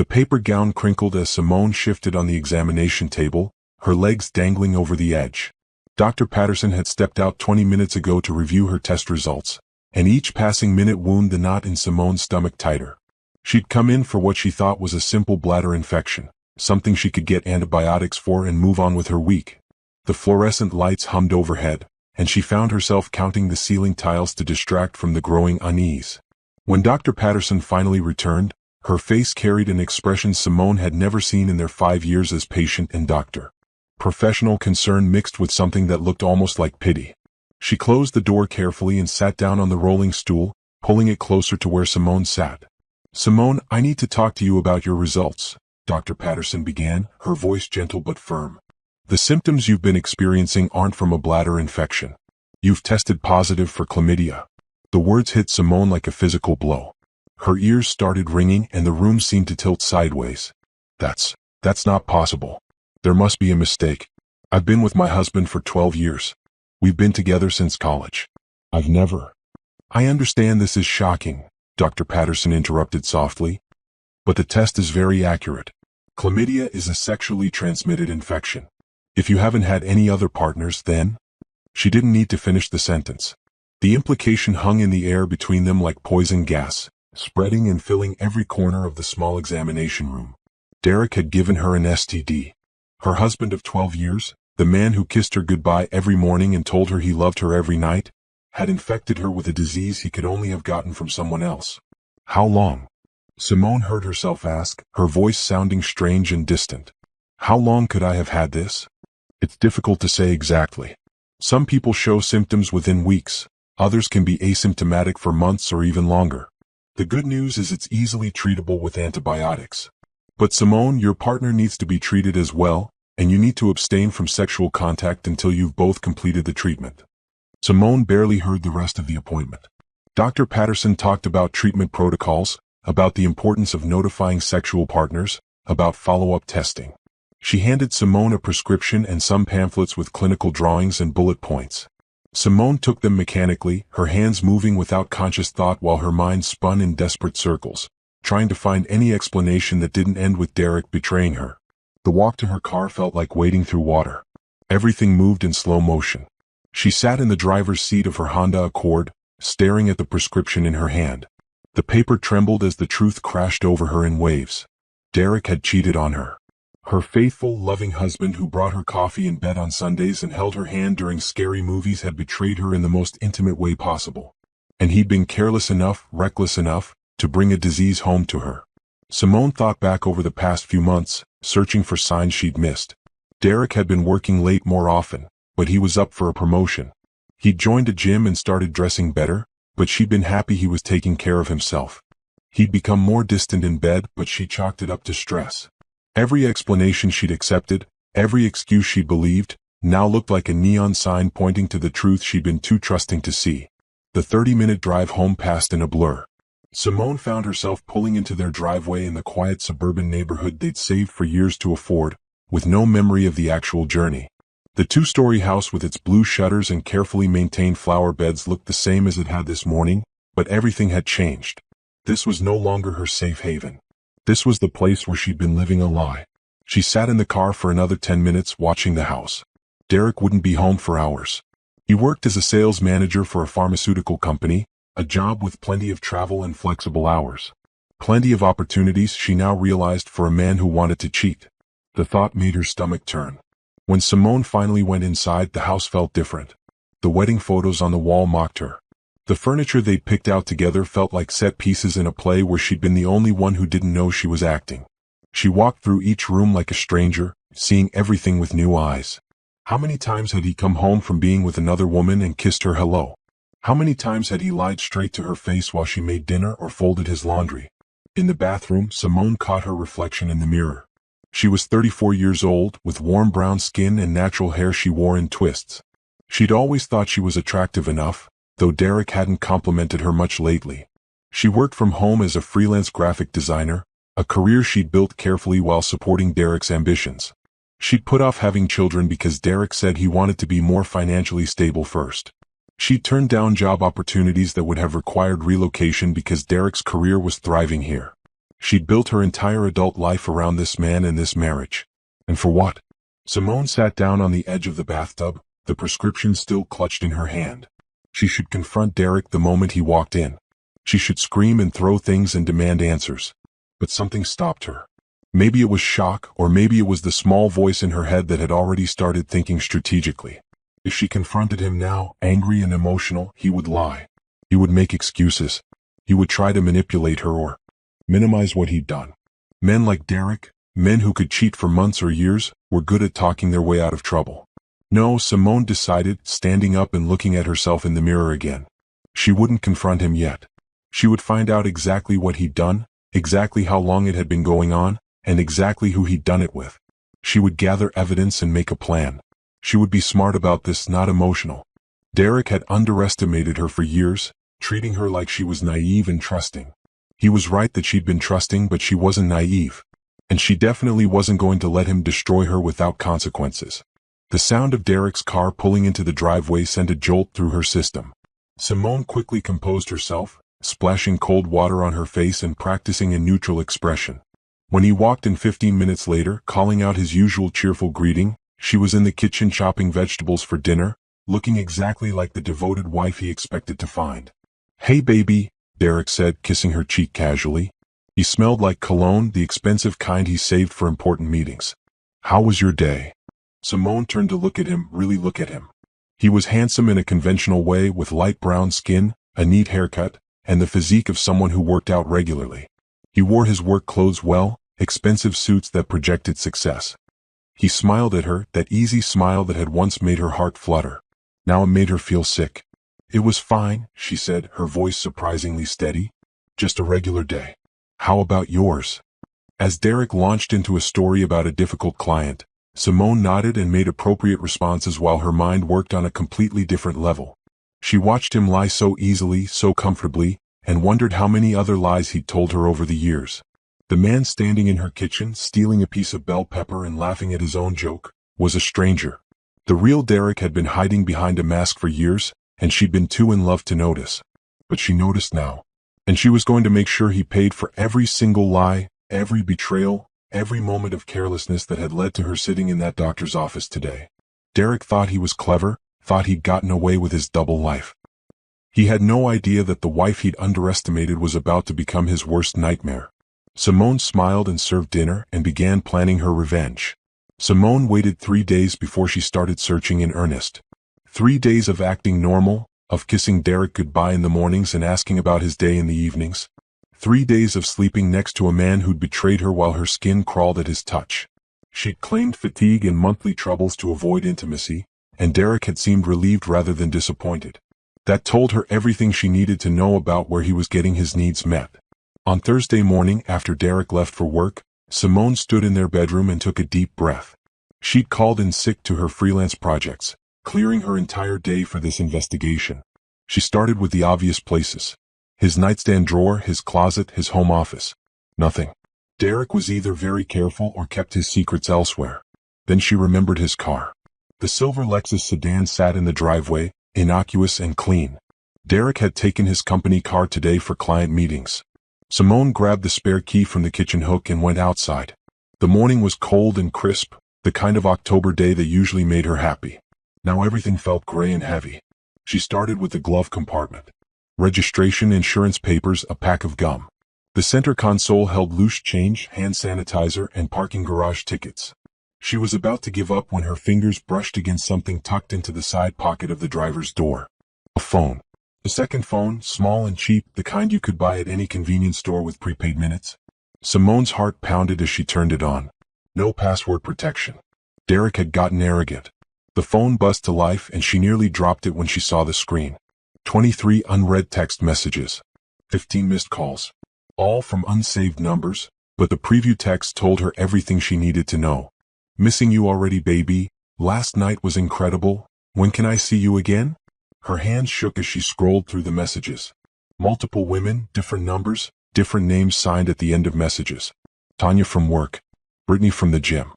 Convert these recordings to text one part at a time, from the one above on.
The paper gown crinkled as Simone shifted on the examination table, her legs dangling over the edge. Dr. Patterson had stepped out 20 minutes ago to review her test results, and each passing minute wound the knot in Simone's stomach tighter. She'd come in for what she thought was a simple bladder infection, something she could get antibiotics for and move on with her week. The fluorescent lights hummed overhead, and she found herself counting the ceiling tiles to distract from the growing unease. When Dr. Patterson finally returned, her face carried an expression Simone had never seen in their 5 years as patient and doctor. Professional concern mixed with something that looked almost like pity. She closed the door carefully and sat down on the rolling stool, pulling it closer to where Simone sat. "Simone, I need to talk to you about your results," Dr. Patterson began, her voice gentle but firm. "The symptoms you've been experiencing aren't from a bladder infection. You've tested positive for chlamydia." The words hit Simone like a physical blow. Her ears started ringing and the room seemed to tilt sideways. That's not possible. There must be a mistake. I've been with my husband for 12 years. We've been together since college. I've never... "I understand this is shocking," Dr. Patterson interrupted softly. "But the test is very accurate. Chlamydia is a sexually transmitted infection. If you haven't had any other partners, then..." She didn't need to finish the sentence. The implication hung in the air between them like poison gas, spreading and filling every corner of the small examination room. Derek had given her an STD. Her husband of 12 years, the man who kissed her goodbye every morning and told her he loved her every night, had infected her with a disease he could only have gotten from someone else. How long? Simone heard herself ask, her voice sounding strange and distant. How long could I have had this? It's difficult to say exactly. Some people show symptoms within weeks, others can be asymptomatic for months or even longer. The good news is it's easily treatable with antibiotics. But Simone, your partner needs to be treated as well, and you need to abstain from sexual contact until you've both completed the treatment. Simone barely heard the rest of the appointment. Dr. Patterson talked about treatment protocols, about the importance of notifying sexual partners, about follow-up testing. She handed Simone a prescription and some pamphlets with clinical drawings and bullet points. Simone took them mechanically, her hands moving without conscious thought while her mind spun in desperate circles, trying to find any explanation that didn't end with Derek betraying her. The walk to her car felt like wading through water. Everything moved in slow motion. She sat in the driver's seat of her Honda Accord, staring at the prescription in her hand. The paper trembled as the truth crashed over her in waves. Derek had cheated on her. Her faithful, loving husband who brought her coffee in bed on Sundays and held her hand during scary movies had betrayed her in the most intimate way possible. And he'd been careless enough, reckless enough, to bring a disease home to her. Simone thought back over the past few months, searching for signs she'd missed. Derek had been working late more often, but he was up for a promotion. He'd joined a gym and started dressing better, but she'd been happy he was taking care of himself. He'd become more distant in bed, but she chalked it up to stress. Every explanation she'd accepted, every excuse she'd believed, now looked like a neon sign pointing to the truth she'd been too trusting to see. The 30-minute drive home passed in a blur. Simone found herself pulling into their driveway in the quiet suburban neighborhood they'd saved for years to afford, with no memory of the actual journey. The two-story house with its blue shutters and carefully maintained flower beds looked the same as it had this morning, but everything had changed. This was no longer her safe haven. This was the place where she'd been living a lie. She sat in the car for another 10 minutes watching the house. Derek wouldn't be home for hours. He worked as a sales manager for a pharmaceutical company, a job with plenty of travel and flexible hours. Plenty of opportunities, she now realized, for a man who wanted to cheat. The thought made her stomach turn. When Simone finally went inside, the house felt different. The wedding photos on the wall mocked her. The furniture they'd picked out together felt like set pieces in a play where she'd been the only one who didn't know she was acting. She walked through each room like a stranger, seeing everything with new eyes. How many times had he come home from being with another woman and kissed her hello? How many times had he lied straight to her face while she made dinner or folded his laundry? In the bathroom, Simone caught her reflection in the mirror. She was 34 years old, with warm brown skin and natural hair she wore in twists. She'd always thought she was attractive enough, though Derek hadn't complimented her much lately. She worked from home as a freelance graphic designer, a career she'd built carefully while supporting Derek's ambitions. She'd put off having children because Derek said he wanted to be more financially stable first. She'd turned down job opportunities that would have required relocation because Derek's career was thriving here. She'd built her entire adult life around this man and this marriage. And for what? Simone sat down on the edge of the bathtub, the prescription still clutched in her hand. She should confront Derek the moment he walked in. She should scream and throw things and demand answers. But something stopped her. Maybe it was shock, or maybe it was the small voice in her head that had already started thinking strategically. If she confronted him now, angry and emotional, he would lie. He would make excuses. He would try to manipulate her or minimize what he'd done. Men like Derek, men who could cheat for months or years, were good at talking their way out of trouble. No, Simone decided, standing up and looking at herself in the mirror again. She wouldn't confront him yet. She would find out exactly what he'd done, exactly how long it had been going on, and exactly who he'd done it with. She would gather evidence and make a plan. She would be smart about this, not emotional. Derek had underestimated her for years, treating her like she was naive and trusting. He was right that she'd been trusting, but she wasn't naive. And she definitely wasn't going to let him destroy her without consequences. The sound of Derek's car pulling into the driveway sent a jolt through her system. Simone quickly composed herself, splashing cold water on her face and practicing a neutral expression. When he walked in 15 minutes later, calling out his usual cheerful greeting, she was in the kitchen chopping vegetables for dinner, looking exactly like the devoted wife he expected to find. "Hey baby," Derek said, kissing her cheek casually. He smelled like cologne, the expensive kind he saved for important meetings. "How was your day?" Simone turned to look at him, really look at him. He was handsome in a conventional way, with light brown skin, a neat haircut, and the physique of someone who worked out regularly. He wore his work clothes well, expensive suits that projected success. He smiled at her, that easy smile that had once made her heart flutter. Now it made her feel sick. "It was fine," she said, her voice surprisingly steady. "Just a regular day. How about yours?" As Derek launched into a story about a difficult client, Simone nodded and made appropriate responses while her mind worked on a completely different level. She watched him lie so easily, so comfortably, and wondered how many other lies he'd told her over the years. The man standing in her kitchen, stealing a piece of bell pepper and laughing at his own joke, was a stranger. The real Derek had been hiding behind a mask for years, and she'd been too in love to notice. But she noticed now. And she was going to make sure he paid for every single lie, every betrayal, every moment of carelessness that had led to her sitting in that doctor's office today. Derek thought he was clever, thought he'd gotten away with his double life. He had no idea that the wife he'd underestimated was about to become his worst nightmare. Simone smiled and served dinner and began planning her revenge. Simone waited 3 days before she started searching in earnest. 3 days of acting normal, of kissing Derek goodbye in the mornings and asking about his day in the evenings. 3 days of sleeping next to a man who'd betrayed her while her skin crawled at his touch. She'd claimed fatigue and monthly troubles to avoid intimacy, and Derek had seemed relieved rather than disappointed. That told her everything she needed to know about where he was getting his needs met. On Thursday morning, after Derek left for work, Simone stood in their bedroom and took a deep breath. She'd called in sick to her freelance projects, clearing her entire day for this investigation. She started with the obvious places. His nightstand drawer, his closet, his home office. Nothing. Derek was either very careful or kept his secrets elsewhere. Then she remembered his car. The silver Lexus sedan sat in the driveway, innocuous and clean. Derek had taken his company car today for client meetings. Simone grabbed the spare key from the kitchen hook and went outside. The morning was cold and crisp, the kind of October day that usually made her happy. Now everything felt gray and heavy. She started with the glove compartment. Registration, insurance papers, a pack of gum. The center console held loose change, hand sanitizer, and parking garage tickets. She was about to give up when her fingers brushed against something tucked into the side pocket of the driver's door. A phone. The second phone, small and cheap, the kind you could buy at any convenience store with prepaid minutes. Simone's heart pounded as she turned it on. No password protection. Derek had gotten arrogant. The phone buzzed to life and she nearly dropped it when she saw the screen. 23 unread text messages. 15 missed calls. All from unsaved numbers, but the preview text told her everything she needed to know. "Missing you already, baby. Last night was incredible. When can I see you again?" Her hands shook as she scrolled through the messages. Multiple women, different numbers, different names signed at the end of messages. Tanya from work. Brittany from the gym.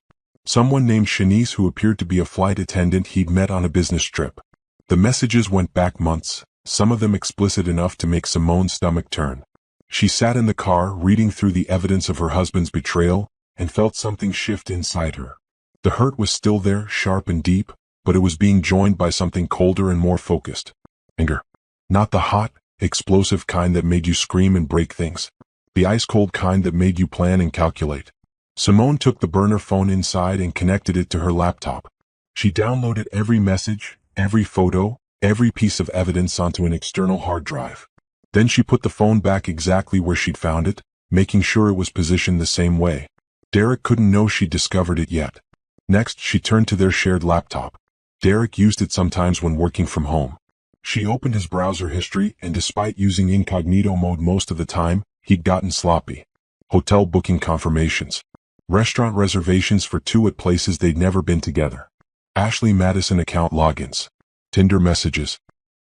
Someone named Shanice who appeared to be a flight attendant he'd met on a business trip. The messages went back months, some of them explicit enough to make Simone's stomach turn. She sat in the car, reading through the evidence of her husband's betrayal, and felt something shift inside her. The hurt was still there, sharp and deep, but it was being joined by something colder and more focused. Anger. Not the hot, explosive kind that made you scream and break things. The ice-cold kind that made you plan and calculate. Simone took the burner phone inside and connected it to her laptop. She downloaded every message, every photo, every piece of evidence onto an external hard drive. Then she put the phone back exactly where she'd found it, making sure it was positioned the same way. Derek couldn't know she'd discovered it yet. Next, she turned to their shared laptop. Derek used it sometimes when working from home. She opened his browser history, and despite using incognito mode most of the time, he'd gotten sloppy. Hotel booking confirmations. Restaurant reservations for two at places they'd never been together. Ashley Madison account logins. Tinder messages.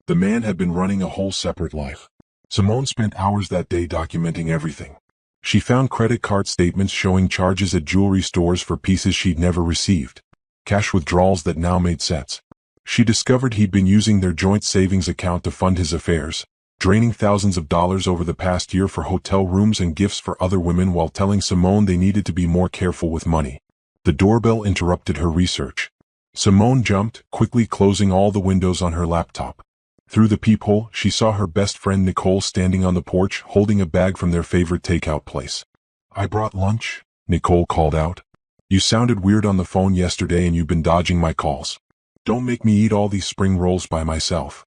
The man had been running a whole separate life. Simone spent hours that day documenting everything. She found credit card statements showing charges at jewelry stores for pieces she'd never received. Cash withdrawals that now made sense. She discovered he'd been using their joint savings account to fund his affairs, draining thousands of dollars over the past year for hotel rooms and gifts for other women while telling Simone they needed to be more careful with money. The doorbell interrupted her research. Simone jumped, quickly closing all the windows on her laptop. Through the peephole, she saw her best friend Nicole standing on the porch holding a bag from their favorite takeout place. "I brought lunch," Nicole called out. "You sounded weird on the phone yesterday and you've been dodging my calls. Don't make me eat all these spring rolls by myself."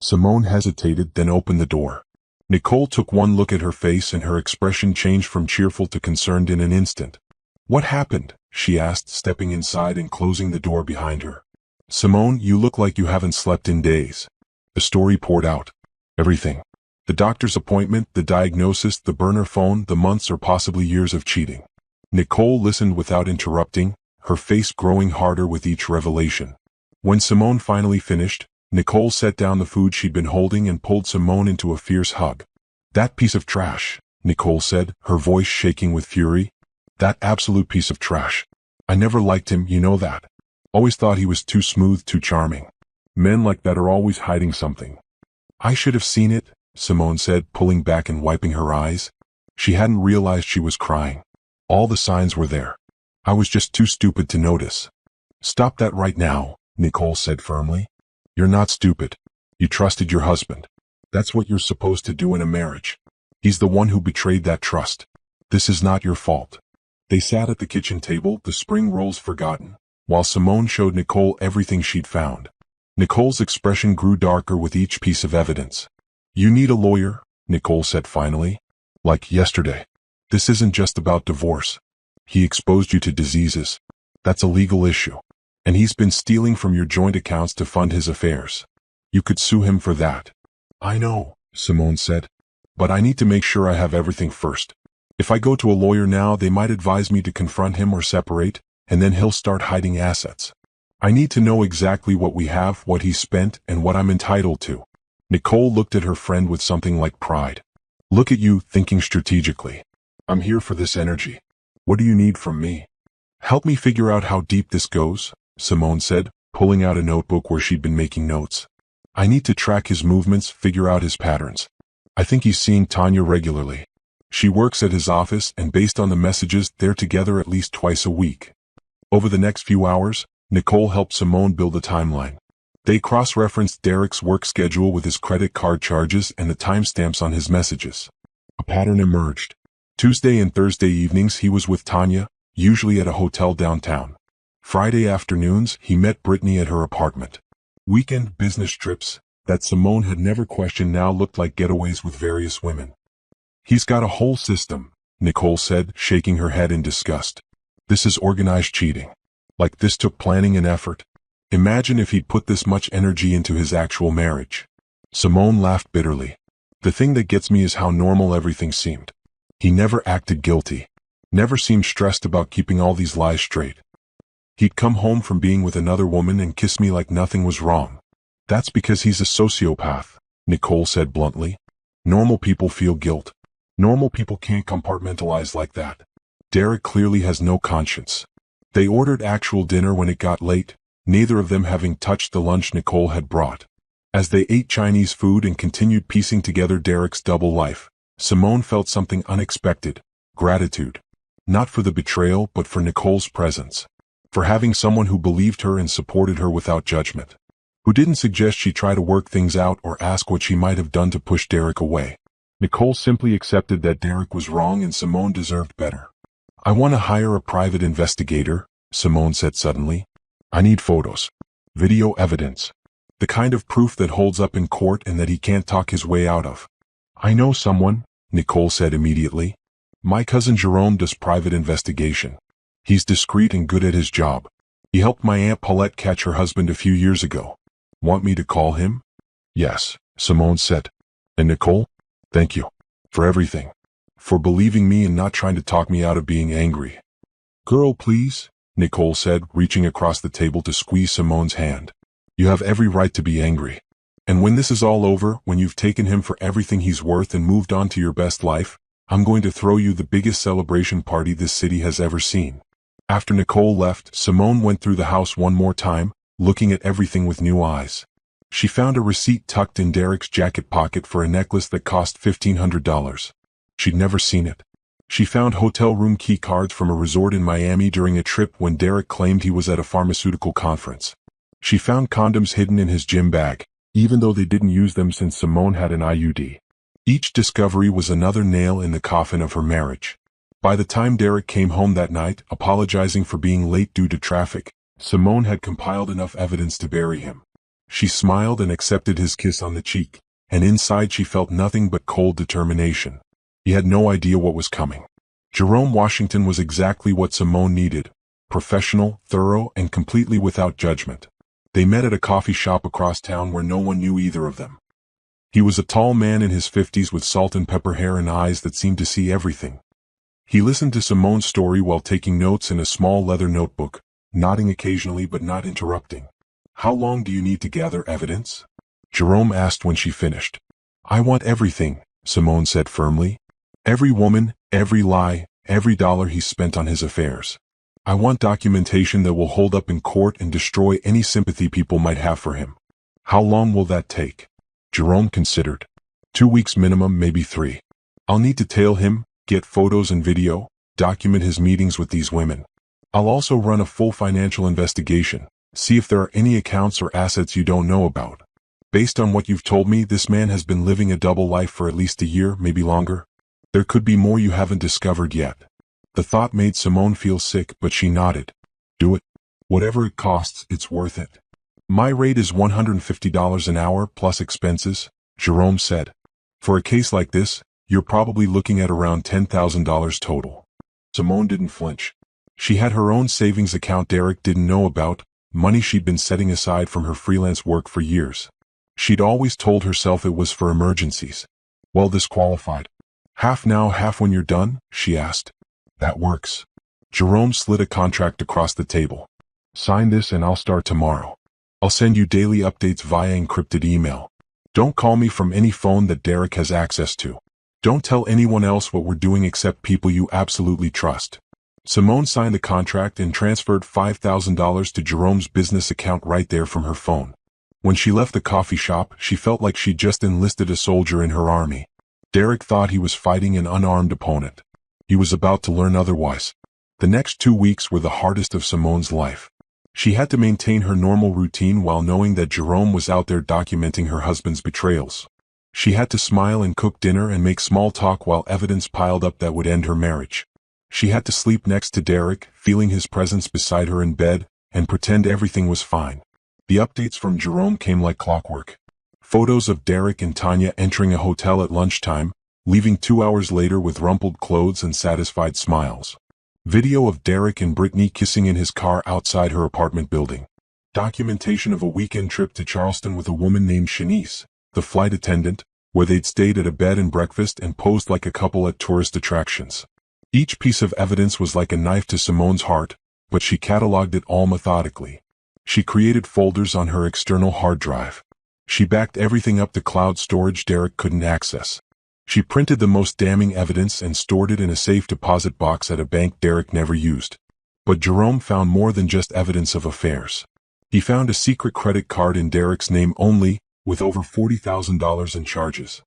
Simone hesitated, then opened the door. Nicole took one look at her face and her expression changed from cheerful to concerned in an instant. "What happened?" she asked, stepping inside and closing the door behind her. "Simone, you look like you haven't slept in days." The story poured out. Everything. The doctor's appointment, the diagnosis, the burner phone, the months or possibly years of cheating. Nicole listened without interrupting, her face growing harder with each revelation. When Simone finally finished, Nicole set down the food she'd been holding and pulled Simone into a fierce hug. "That piece of trash," Nicole said, her voice shaking with fury. "That absolute piece of trash. I never liked him, you know that. Always thought he was too smooth, too charming. Men like that are always hiding something." "I should have seen it," Simone said, pulling back and wiping her eyes. She hadn't realized she was crying. All the signs were there. "I was just too stupid to notice." "Stop that right now," Nicole said firmly. "You're not stupid. You trusted your husband. That's what you're supposed to do in a marriage. He's the one who betrayed that trust. This is not your fault." They sat at the kitchen table, the spring rolls forgotten, while Simone showed Nicole everything she'd found. Nicole's expression grew darker with each piece of evidence. "You need a lawyer," Nicole said finally. "Like yesterday. This isn't just about divorce. He exposed you to diseases. That's a legal issue. And he's been stealing from your joint accounts to fund his affairs. You could sue him for that." "I know," Simone said. "But I need to make sure I have everything first. If I go to a lawyer now, they might advise me to confront him or separate, and then he'll start hiding assets. I need to know exactly what we have, what he spent, and what I'm entitled to." Nicole looked at her friend with something like pride. "Look at you, thinking strategically. I'm here for this energy. What do you need from me?" "Help me figure out how deep this goes," Simone said, pulling out a notebook where she'd been making notes. "I need to track his movements, figure out his patterns. I think he's seeing Tanya regularly. She works at his office, and based on the messages, they're together at least twice a week." Over the next few hours, Nicole helped Simone build a timeline. They cross-referenced Derek's work schedule with his credit card charges and the timestamps on his messages. A pattern emerged. Tuesday and Thursday evenings he was with Tanya, usually at a hotel downtown. Friday afternoons he met Brittany at her apartment. Weekend business trips that Simone had never questioned now looked like getaways with various women. "He's got a whole system," Nicole said, shaking her head in disgust. "This is organized cheating. Like this took planning and effort. Imagine if he'd put this much energy into his actual marriage." Simone laughed bitterly. "The thing that gets me is how normal everything seemed. He never acted guilty. Never seemed stressed about keeping all these lies straight. He'd come home from being with another woman and kiss me like nothing was wrong. That's because he's a sociopath," Nicole said bluntly. "Normal people feel guilt. Normal people can't compartmentalize like that. Derek clearly has no conscience." They ordered actual dinner when it got late, neither of them having touched the lunch Nicole had brought. As they ate Chinese food and continued piecing together Derek's double life, Simone felt something unexpected: gratitude. Not for the betrayal, but for Nicole's presence. For having someone who believed her and supported her without judgment. Who didn't suggest she try to work things out or ask what she might have done to push Derek away. Nicole simply accepted that Derek was wrong and Simone deserved better. "I want to hire a private investigator," Simone said suddenly. "I need photos. Video evidence. The kind of proof that holds up in court and that he can't talk his way out of." "I know someone," Nicole said immediately. "My cousin Jerome does private investigation. He's discreet and good at his job. He helped my Aunt Paulette catch her husband a few years ago." "Want me to call him?" "Yes," Simone said. "And Nicole, thank you. For everything. For believing me and not trying to talk me out of being angry." "Girl, please," Nicole said, reaching across the table to squeeze Simone's hand. "You have every right to be angry. And when this is all over, when you've taken him for everything he's worth and moved on to your best life, I'm going to throw you the biggest celebration party this city has ever seen." After Nicole left, Simone went through the house one more time, looking at everything with new eyes. She found a receipt tucked in Derek's jacket pocket for a necklace that cost $1,500. She'd never seen it. She found hotel room key cards from a resort in Miami during a trip when Derek claimed he was at a pharmaceutical conference. She found condoms hidden in his gym bag, even though they didn't use them since Simone had an IUD. Each discovery was another nail in the coffin of her marriage. By the time Derek came home that night, apologizing for being late due to traffic, Simone had compiled enough evidence to bury him. She smiled and accepted his kiss on the cheek, and inside she felt nothing but cold determination. He had no idea what was coming. Jerome Washington was exactly what Simone needed: professional, thorough, and completely without judgment. They met at a coffee shop across town where no one knew either of them. He was a tall man in his 50s with salt and pepper hair and eyes that seemed to see everything. He listened to Simone's story while taking notes in a small leather notebook, nodding occasionally but not interrupting. "How long do you need to gather evidence?" Jerome asked when she finished. "I want everything," Simone said firmly. "Every woman, every lie, every dollar he spent on his affairs. I want documentation that will hold up in court and destroy any sympathy people might have for him." "How long will that take?" Jerome considered. 2 weeks minimum, maybe 3. "I'll need to tail him, get photos and video, document his meetings with these women. I'll also run a full financial investigation, see if there are any accounts or assets you don't know about. Based on what you've told me, this man has been living a double life for at least a year, maybe longer. There could be more you haven't discovered yet." The thought made Simone feel sick, but she nodded. "Do it. Whatever it costs, it's worth it." "My rate is $150 an hour plus expenses," Jerome said. "For a case like this, you're probably looking at around $10,000 total." Simone didn't flinch. She had her own savings account Derek didn't know about, money she'd been setting aside from her freelance work for years. She'd always told herself it was for emergencies. Well, this qualified. "Half now, half when you're done?" she asked. "That works." Jerome slid a contract across the table. "Sign this and I'll start tomorrow. I'll send you daily updates via encrypted email. Don't call me from any phone that Derek has access to. Don't tell anyone else what we're doing except people you absolutely trust." Simone signed the contract and transferred $5,000 to Jerome's business account right there from her phone. When she left the coffee shop, she felt like she'd just enlisted a soldier in her army. Derek thought he was fighting an unarmed opponent. He was about to learn otherwise. The next 2 weeks were the hardest of Simone's life. She had to maintain her normal routine while knowing that Jerome was out there documenting her husband's betrayals. She had to smile and cook dinner and make small talk while evidence piled up that would end her marriage. She had to sleep next to Derek, feeling his presence beside her in bed, and pretend everything was fine. The updates from Jerome came like clockwork. Photos of Derek and Tanya entering a hotel at lunchtime, leaving 2 hours later with rumpled clothes and satisfied smiles. Video of Derek and Brittany kissing in his car outside her apartment building. Documentation of a weekend trip to Charleston with a woman named Shanice, the flight attendant, where they'd stayed at a bed and breakfast and posed like a couple at tourist attractions. Each piece of evidence was like a knife to Simone's heart, but she cataloged it all methodically. She created folders on her external hard drive. She backed everything up to cloud storage Derek couldn't access. She printed the most damning evidence and stored it in a safe deposit box at a bank Derek never used. But Jerome found more than just evidence of affairs. He found a secret credit card in Derek's name only, with over $40,000 in charges.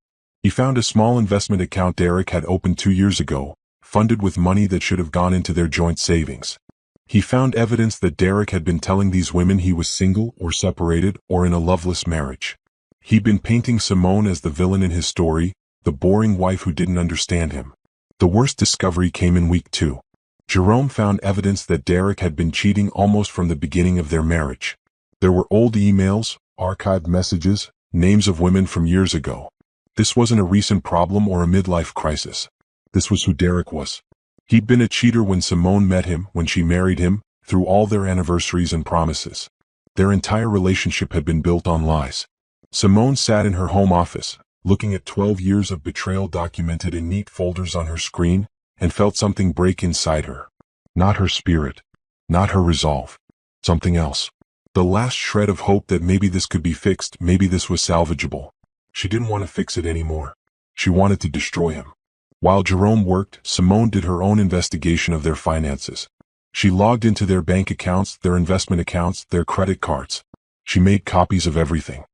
He found a small investment account Derek had opened 2 years ago, funded with money that should have gone into their joint savings. He found evidence that Derek had been telling these women he was single or separated or in a loveless marriage. He'd been painting Simone as the villain in his story, the boring wife who didn't understand him. The worst discovery came in week 2. Jerome found evidence that Derek had been cheating almost from the beginning of their marriage. There were old emails, archived messages, names of women from years ago. This wasn't a recent problem or a midlife crisis. This was who Derek was. He'd been a cheater when Simone met him, when she married him, through all their anniversaries and promises. Their entire relationship had been built on lies. Simone sat in her home office, looking at 12 years of betrayal documented in neat folders on her screen, and felt something break inside her. Not her spirit. Not her resolve. Something else. The last shred of hope that maybe this could be fixed, maybe this was salvageable. She didn't want to fix it anymore. She wanted to destroy him. While Jerome worked, Simone did her own investigation of their finances. She logged into their bank accounts, their investment accounts, their credit cards. She made copies of everything.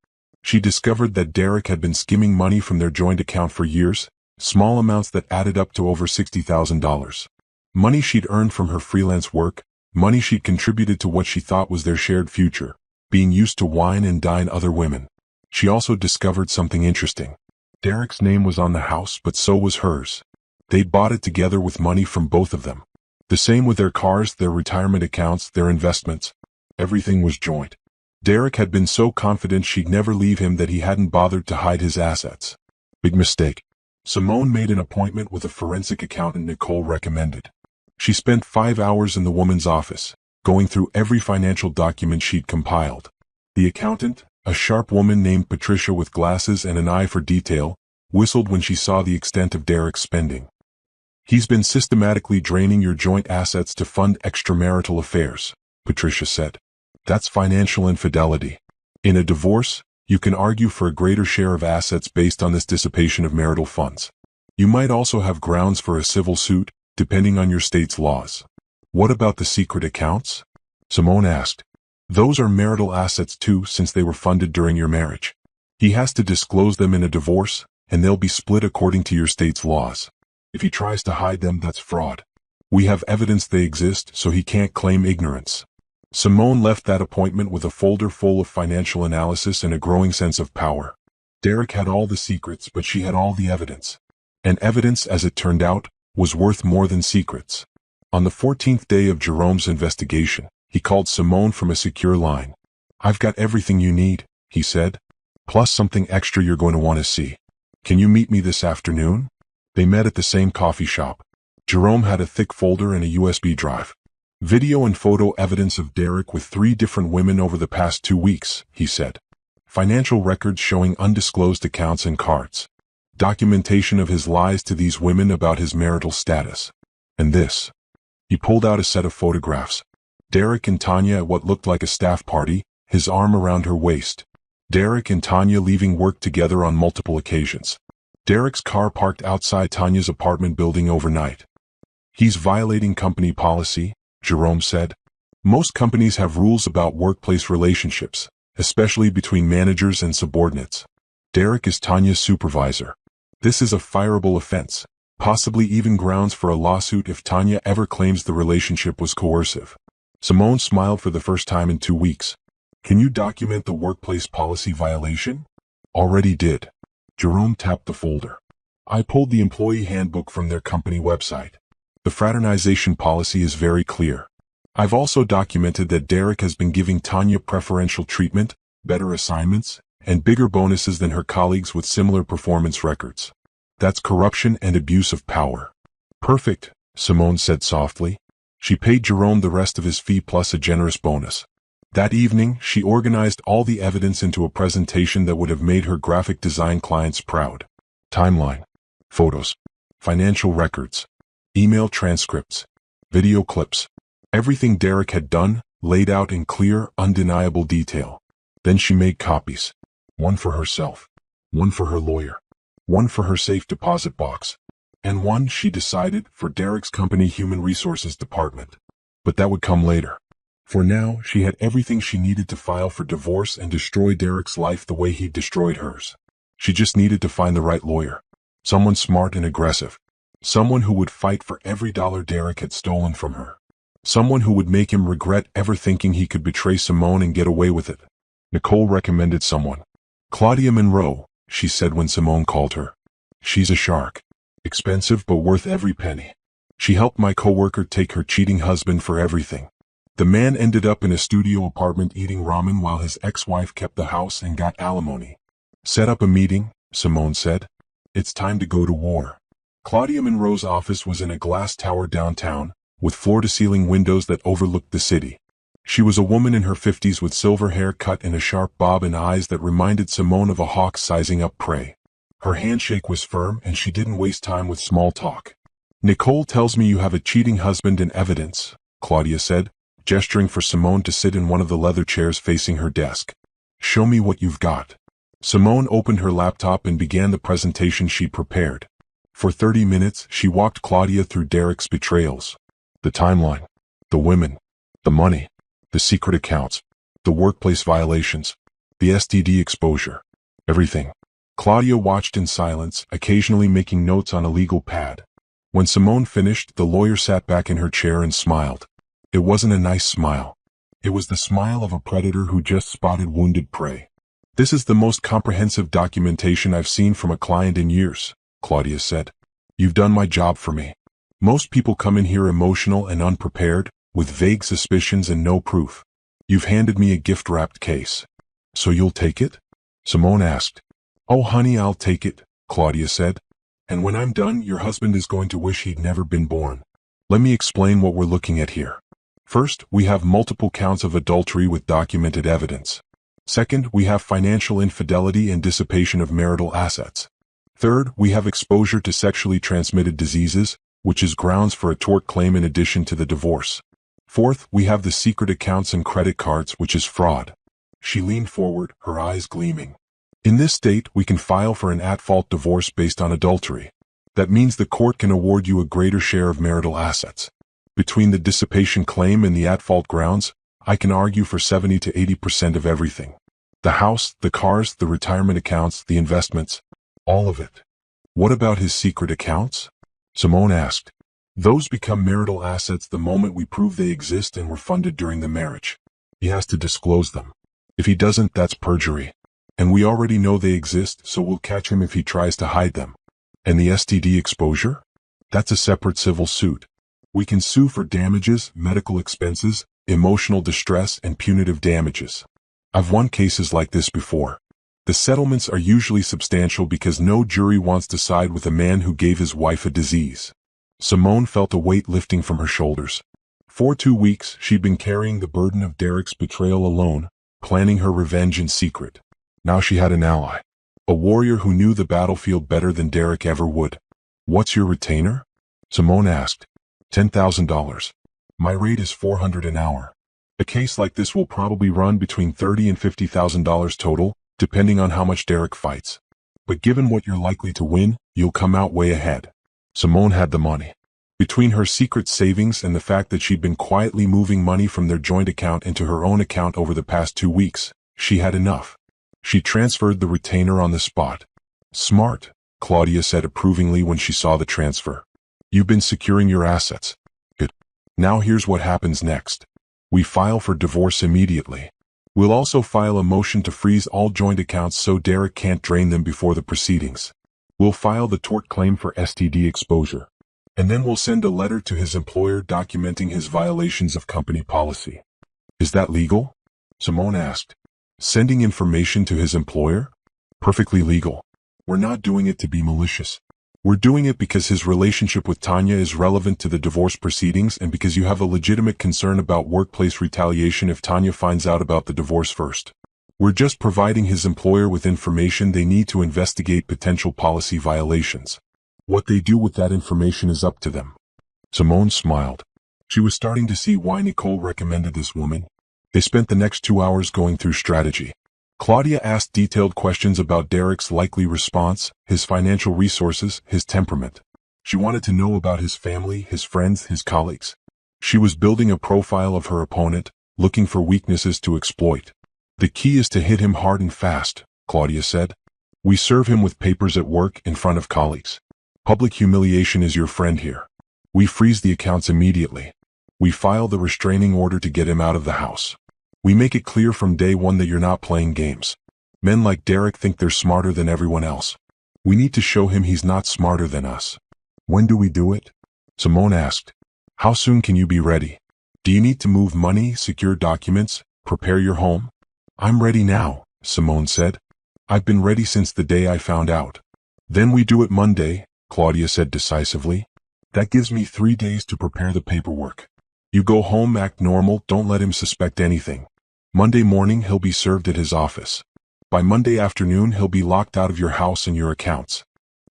She discovered that Derek had been skimming money from their joint account for years, small amounts that added up to over $60,000. Money she'd earned from her freelance work, money she'd contributed to what she thought was their shared future, being used to wine and dine other women. She also discovered something interesting. Derek's name was on the house, but so was hers. They'd bought it together with money from both of them. The same with their cars, their retirement accounts, their investments. Everything was joint. Derek had been so confident she'd never leave him that he hadn't bothered to hide his assets. Big mistake. Simone made an appointment with a forensic accountant Nicole recommended. She spent 5 hours in the woman's office, going through every financial document she'd compiled. The accountant, a sharp woman named Patricia with glasses and an eye for detail, whistled when she saw the extent of Derek's spending. He's been systematically draining your joint assets to fund extramarital affairs, Patricia said. That's financial infidelity. In a divorce, you can argue for a greater share of assets based on this dissipation of marital funds. You might also have grounds for a civil suit, depending on your state's laws. What about the secret accounts? Simone asked. Those are marital assets too, since they were funded during your marriage. He has to disclose them in a divorce, and they'll be split according to your state's laws. If he tries to hide them, that's fraud. We have evidence they exist, so he can't claim ignorance. Simone left that appointment with a folder full of financial analysis and a growing sense of power. Derek had all the secrets, but she had all the evidence. And evidence, as it turned out, was worth more than secrets. On the 14th day of Jerome's investigation, he called Simone from a secure line. I've got everything you need, he said. Plus something extra you're going to want to see. Can you meet me this afternoon? They met at the same coffee shop. Jerome had a thick folder and a USB drive. Video and photo evidence of Derek with 3 different women over the past 2 weeks, he said. Financial records showing undisclosed accounts and cards. Documentation of his lies to these women about his marital status. And this. He pulled out a set of photographs. Derek and Tanya at what looked like a staff party, his arm around her waist. Derek and Tanya leaving work together on multiple occasions. Derek's car parked outside Tanya's apartment building overnight. He's violating company policy, Jerome said. Most companies have rules about workplace relationships, especially between managers and subordinates. Derek is Tanya's supervisor. This is a fireable offense, possibly even grounds for a lawsuit if Tanya ever claims the relationship was coercive. Simone smiled for the first time in 2 weeks. Can you document the workplace policy violation? Already did. Jerome tapped the folder. I pulled the employee handbook from their company website. The fraternization policy is very clear. I've also documented that Derek has been giving Tanya preferential treatment, better assignments, and bigger bonuses than her colleagues with similar performance records. That's corruption and abuse of power. Perfect, Simone said softly. She paid Jerome the rest of his fee plus a generous bonus. That evening, she organized all the evidence into a presentation that would have made her graphic design clients proud. Timeline. Photos. Financial records. Email transcripts. Video clips. Everything Derek had done, laid out in clear, undeniable detail. Then she made copies. One for herself. One for her lawyer. One for her safe deposit box. And one, she decided, for Derek's company human resources department. But that would come later. For now, she had everything she needed to file for divorce and destroy Derek's life the way he'd destroyed hers. She just needed to find the right lawyer. Someone smart and aggressive. Someone who would fight for every dollar Derek had stolen from her. Someone who would make him regret ever thinking he could betray Simone and get away with it. Nicole recommended someone. Claudia Monroe, she said when Simone called her. She's a shark. Expensive but worth every penny. She helped my coworker take her cheating husband for everything. The man ended up in a studio apartment eating ramen while his ex-wife kept the house and got alimony. Set up a meeting, Simone said. It's time to go to war. Claudia Monroe's office was in a glass tower downtown, with floor-to-ceiling windows that overlooked the city. She was a woman in her 50s with silver hair cut in a sharp bob and eyes that reminded Simone of a hawk sizing up prey. Her handshake was firm and she didn't waste time with small talk. Nicole tells me you have a cheating husband in evidence, Claudia said, gesturing for Simone to sit in one of the leather chairs facing her desk. Show me what you've got. Simone opened her laptop and began the presentation she'd prepared. For 30 minutes, she walked Claudia through Derek's betrayals. The timeline. The women. The money. The secret accounts. The workplace violations. The STD exposure. Everything. Claudia watched in silence, occasionally making notes on a legal pad. When Simone finished, the lawyer sat back in her chair and smiled. It wasn't a nice smile. It was the smile of a predator who just spotted wounded prey. This is the most comprehensive documentation I've seen from a client in years, Claudia said. You've done my job for me. Most people come in here emotional and unprepared, with vague suspicions and no proof. You've handed me a gift-wrapped case. So you'll take it? Simone asked. Oh honey, I'll take it, Claudia said. And when I'm done, your husband is going to wish he'd never been born. Let me explain what we're looking at here. First, we have multiple counts of adultery with documented evidence. Second, we have financial infidelity and dissipation of marital assets. Third, we have exposure to sexually transmitted diseases, which is grounds for a tort claim in addition to the divorce. Fourth, we have the secret accounts and credit cards, which is fraud. She leaned forward, her eyes gleaming. In this state, we can file for an at-fault divorce based on adultery. That means the court can award you a greater share of marital assets. Between the dissipation claim and the at-fault grounds, I can argue for 70 to 80% of everything. The house, the cars, the retirement accounts, the investments, all of it. What about his secret accounts? Simone asked. Those become marital assets the moment we prove they exist and were funded during the marriage. He has to disclose them. If he doesn't, that's perjury. And we already know they exist, so we'll catch him if he tries to hide them. And the STD exposure? That's a separate civil suit. We can sue for damages, medical expenses, emotional distress, and punitive damages. I've won cases like this before. The settlements are usually substantial because no jury wants to side with a man who gave his wife a disease. Simone felt a weight lifting from her shoulders. For 2 weeks, she'd been carrying the burden of Derek's betrayal alone, planning her revenge in secret. Now she had an ally. A warrior who knew the battlefield better than Derek ever would. What's your retainer? Simone asked. $10,000. My rate is $400 an hour. A case like this will probably run between $30,000 and $50,000 total, depending on how much Derek fights. But given what you're likely to win, you'll come out way ahead. Simone had the money. Between her secret savings and the fact that she'd been quietly moving money from their joint account into her own account over the past 2 weeks, she had enough. She transferred the retainer on the spot. Smart, Claudia said approvingly when she saw the transfer. You've been securing your assets. Good. Now here's what happens next. We file for divorce immediately. We'll also file a motion to freeze all joint accounts so Derek can't drain them before the proceedings. We'll file the tort claim for STD exposure. And then we'll send a letter to his employer documenting his violations of company policy. Is that legal? Simone asked. Sending information to his employer? Perfectly legal. We're not doing it to be malicious. We're doing it because his relationship with Tanya is relevant to the divorce proceedings and because you have a legitimate concern about workplace retaliation if Tanya finds out about the divorce first. We're just providing his employer with information they need to investigate potential policy violations. What they do with that information is up to them. Simone smiled. She was starting to see why Nicole recommended this woman. They spent the next 2 hours going through strategy. Claudia asked detailed questions about Derek's likely response, his financial resources, his temperament. She wanted to know about his family, his friends, his colleagues. She was building a profile of her opponent, looking for weaknesses to exploit. The key is to hit him hard and fast, Claudia said. We serve him with papers at work in front of colleagues. Public humiliation is your friend here. We freeze the accounts immediately. We file the restraining order to get him out of the house. We make it clear from day one that you're not playing games. Men like Derek think they're smarter than everyone else. We need to show him he's not smarter than us. When do we do it? Simone asked. How soon can you be ready? Do you need to move money, secure documents, prepare your home? I'm ready now, Simone said. I've been ready since the day I found out. Then we do it Monday, Claudia said decisively. That gives me 3 days to prepare the paperwork. You go home, act normal, don't let him suspect anything. Monday morning he'll be served at his office. By Monday afternoon he'll be locked out of your house and your accounts.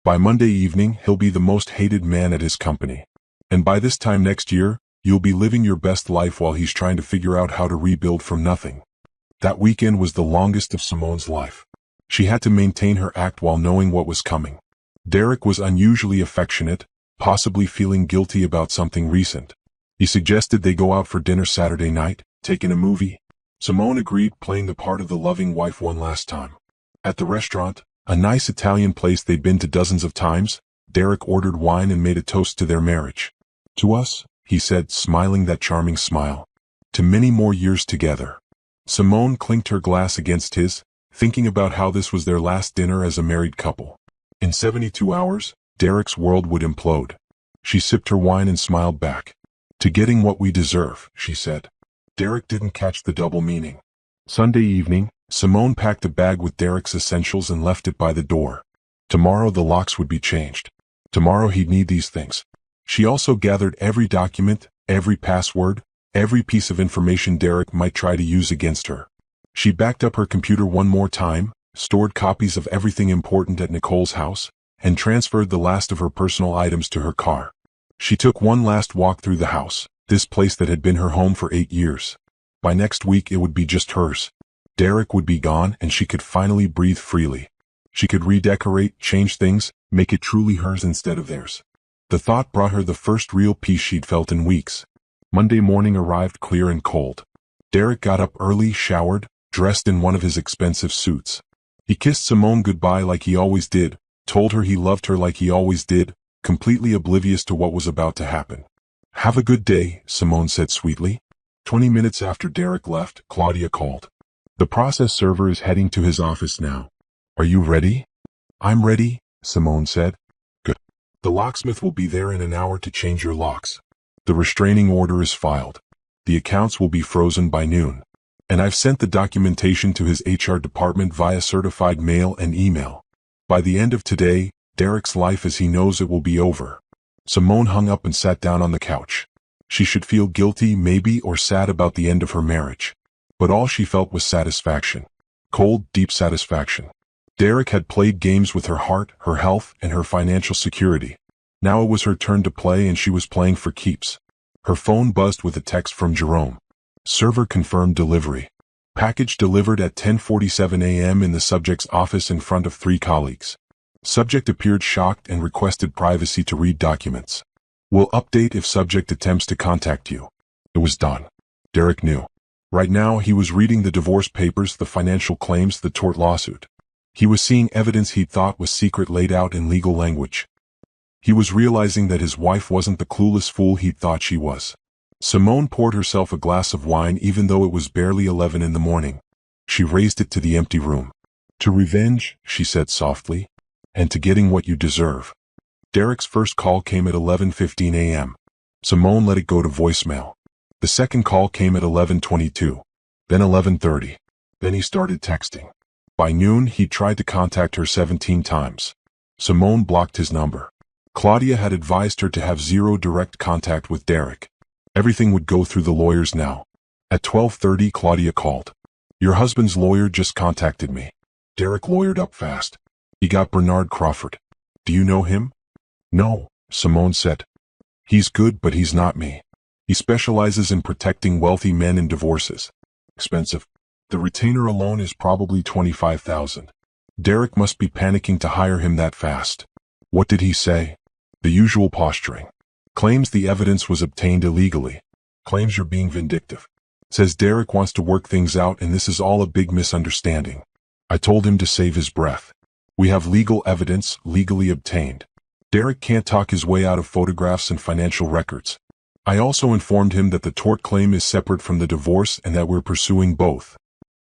By Monday evening he'll be the most hated man at his company. And by this time next year, you'll be living your best life while he's trying to figure out how to rebuild from nothing. That weekend was the longest of Simone's life. She had to maintain her act while knowing what was coming. Derek was unusually affectionate, possibly feeling guilty about something recent. He suggested they go out for dinner Saturday night, take in a movie. Simone agreed, playing the part of the loving wife one last time. At the restaurant, a nice Italian place they'd been to dozens of times, Derek ordered wine and made a toast to their marriage. To us, he said, smiling that charming smile. To many more years together. Simone clinked her glass against his, thinking about how this was their last dinner as a married couple. In 72 hours, Derek's world would implode. She sipped her wine and smiled back. To getting what we deserve, she said. Derek didn't catch the double meaning. Sunday evening, Simone packed a bag with Derek's essentials and left it by the door. Tomorrow the locks would be changed. Tomorrow he'd need these things. She also gathered every document, every password, every piece of information Derek might try to use against her. She backed up her computer one more time, stored copies of everything important at Nicole's house, and transferred the last of her personal items to her car. She took one last walk through the house, this place that had been her home for 8 years. By next week it would be just hers. Derek would be gone and she could finally breathe freely. She could redecorate, change things, make it truly hers instead of theirs. The thought brought her the first real peace she'd felt in weeks. Monday morning arrived clear and cold. Derek got up early, showered, dressed in one of his expensive suits. He kissed Simone goodbye like he always did, told her he loved her like he always did, completely oblivious to what was about to happen. Have a good day, Simone said sweetly. 20 minutes after Derek left, Claudia called. The process server is heading to his office now. Are you ready? I'm ready, Simone said. Good. The locksmith will be there in an hour to change your locks. The restraining order is filed. The accounts will be frozen by noon. And I've sent the documentation to his HR department via certified mail and email. By the end of today, Derek's life as he knows it will be over. Simone hung up and sat down on the couch. She should feel guilty, maybe, or sad about the end of her marriage. But all she felt was satisfaction. Cold, deep satisfaction. Derek had played games with her heart, her health, and her financial security. Now it was her turn to play and she was playing for keeps. Her phone buzzed with a text from Jerome. Server confirmed delivery. Package delivered at 10:47 a.m. in the subject's office in front of 3 colleagues. Subject appeared shocked and requested privacy to read documents. We'll update if subject attempts to contact you. It was done. Derek knew. Right now he was reading the divorce papers, the financial claims, the tort lawsuit. He was seeing evidence he thought was secret laid out in legal language. He was realizing that his wife wasn't the clueless fool he thought she was. Simone poured herself a glass of wine even though it was barely 11 in the morning. She raised it to the empty room. To revenge, she said softly, and to getting what you deserve. Derek's first call came at 11:15 a.m. Simone let it go to voicemail. The second call came at 11:22, then 11:30. Then he started texting. By noon, he tried to contact her 17 times. Simone blocked his number. Claudia had advised her to have zero direct contact with Derek. Everything would go through the lawyers now. At 12:30, Claudia called. Your husband's lawyer just contacted me. Derek lawyered up fast. He got Bernard Crawford. Do you know him? No, Simone said. He's good, but he's not me. He specializes in protecting wealthy men in divorces. Expensive. The retainer alone is probably $25,000. Derek must be panicking to hire him that fast. What did he say? The usual posturing. Claims the evidence was obtained illegally. Claims you're being vindictive. Says Derek wants to work things out and this is all a big misunderstanding. I told him to save his breath. We have legal evidence, legally obtained. Derek can't talk his way out of photographs and financial records. I also informed him that the tort claim is separate from the divorce and that we're pursuing both.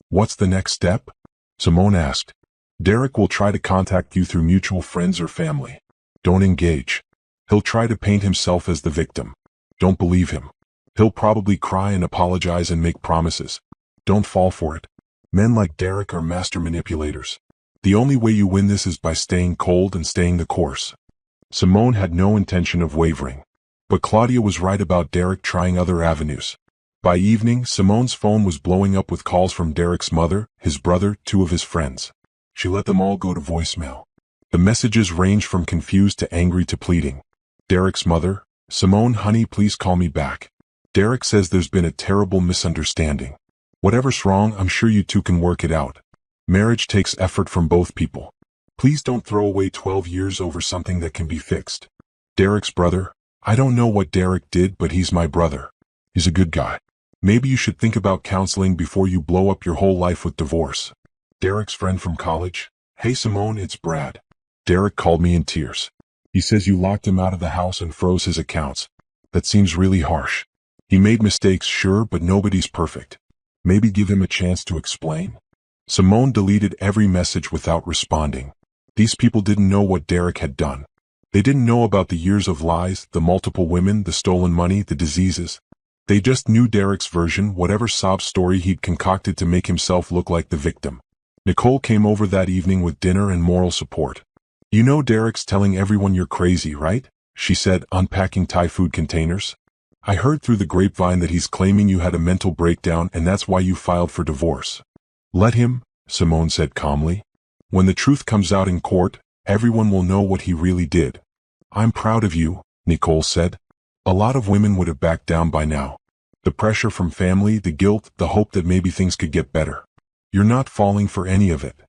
What's the next step? Simone asked. Derek will try to contact you through mutual friends or family. Don't engage. He'll try to paint himself as the victim. Don't believe him. He'll probably cry and apologize and make promises. Don't fall for it. Men like Derek are master manipulators. The only way you win this is by staying cold and staying the course. Simone had no intention of wavering. But Claudia was right about Derek trying other avenues. By evening, Simone's phone was blowing up with calls from Derek's mother, his brother, 2 of his friends. She let them all go to voicemail. The messages ranged from confused to angry to pleading. Derek's mother: Simone, honey, please call me back. Derek says there's been a terrible misunderstanding. Whatever's wrong, I'm sure you two can work it out. Marriage takes effort from both people. Please don't throw away 12 years over something that can be fixed. Derek's brother: I don't know what Derek did, but he's my brother. He's a good guy. Maybe you should think about counseling before you blow up your whole life with divorce. Derek's friend from college: Hey Simone, it's Brad. Derek called me in tears. He says you locked him out of the house and froze his accounts. That seems really harsh. He made mistakes, sure, but nobody's perfect. Maybe give him a chance to explain. Simone deleted every message without responding. These people didn't know what Derek had done. They didn't know about the years of lies, the multiple women, the stolen money, the diseases. They just knew Derek's version, whatever sob story he'd concocted to make himself look like the victim. Nicole came over that evening with dinner and moral support. You know Derek's telling everyone you're crazy, right? She said, unpacking Thai food containers. I heard through the grapevine that he's claiming you had a mental breakdown and that's why you filed for divorce. Let him, Simone said calmly. When the truth comes out in court, everyone will know what he really did. I'm proud of you, Nicole said. A lot of women would have backed down by now. The pressure from family, the guilt, the hope that maybe things could get better. You're not falling for any of it.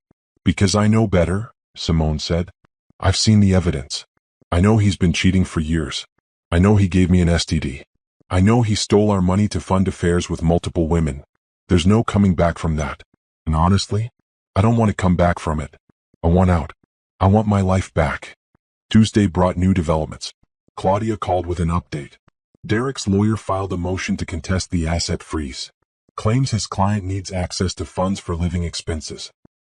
Because I know better, Simone said. I've seen the evidence. I know he's been cheating for years. I know he gave me an STD. I know he stole our money to fund affairs with multiple women. There's no coming back from that. And honestly, I don't want to come back from it. I want out. I want my life back. Tuesday brought new developments. Claudia called with an update. Derek's lawyer filed a motion to contest the asset freeze. Claims his client needs access to funds for living expenses.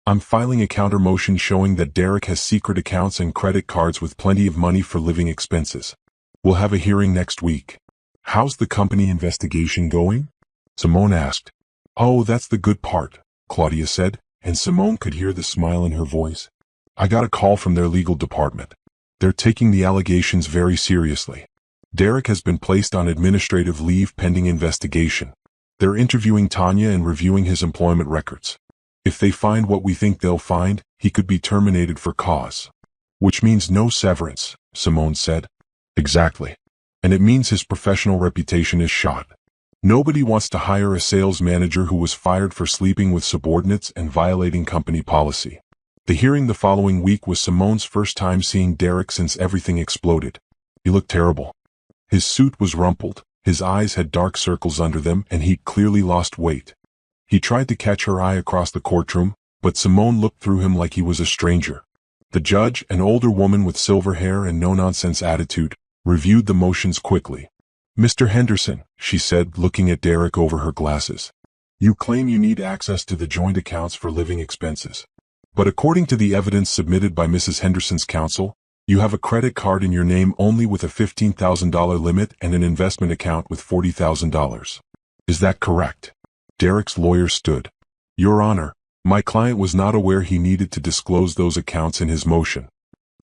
I'm filing a counter motion showing that Derek has secret accounts and credit cards with plenty of money for living expenses. We'll have a hearing next week. How's the company investigation going? Simone asked. Oh, that's the good part, Claudia said, and Simone could hear the smile in her voice. I got a call from their legal department. They're taking the allegations very seriously. Derek has been placed on administrative leave pending investigation. They're interviewing Tanya and reviewing his employment records. If they find what we think they'll find, he could be terminated for cause. Which means no severance, Simone said. Exactly. And it means his professional reputation is shot. Nobody wants to hire a sales manager who was fired for sleeping with subordinates and violating company policy. The hearing the following week was Simone's first time seeing Derek since everything exploded. He looked terrible. His suit was rumpled, his eyes had dark circles under them, and he'd clearly lost weight. He tried to catch her eye across the courtroom, but Simone looked through him like he was a stranger. The judge, an older woman with silver hair and no-nonsense attitude, reviewed the motions quickly. Mr. Henderson, she said, looking at Derek over her glasses. You claim you need access to the joint accounts for living expenses. But according to the evidence submitted by Mrs. Henderson's counsel, you have a credit card in your name only with a $15,000 limit and an investment account with $40,000. Is that correct? Derek's lawyer stood. Your Honor, my client was not aware he needed to disclose those accounts in his motion.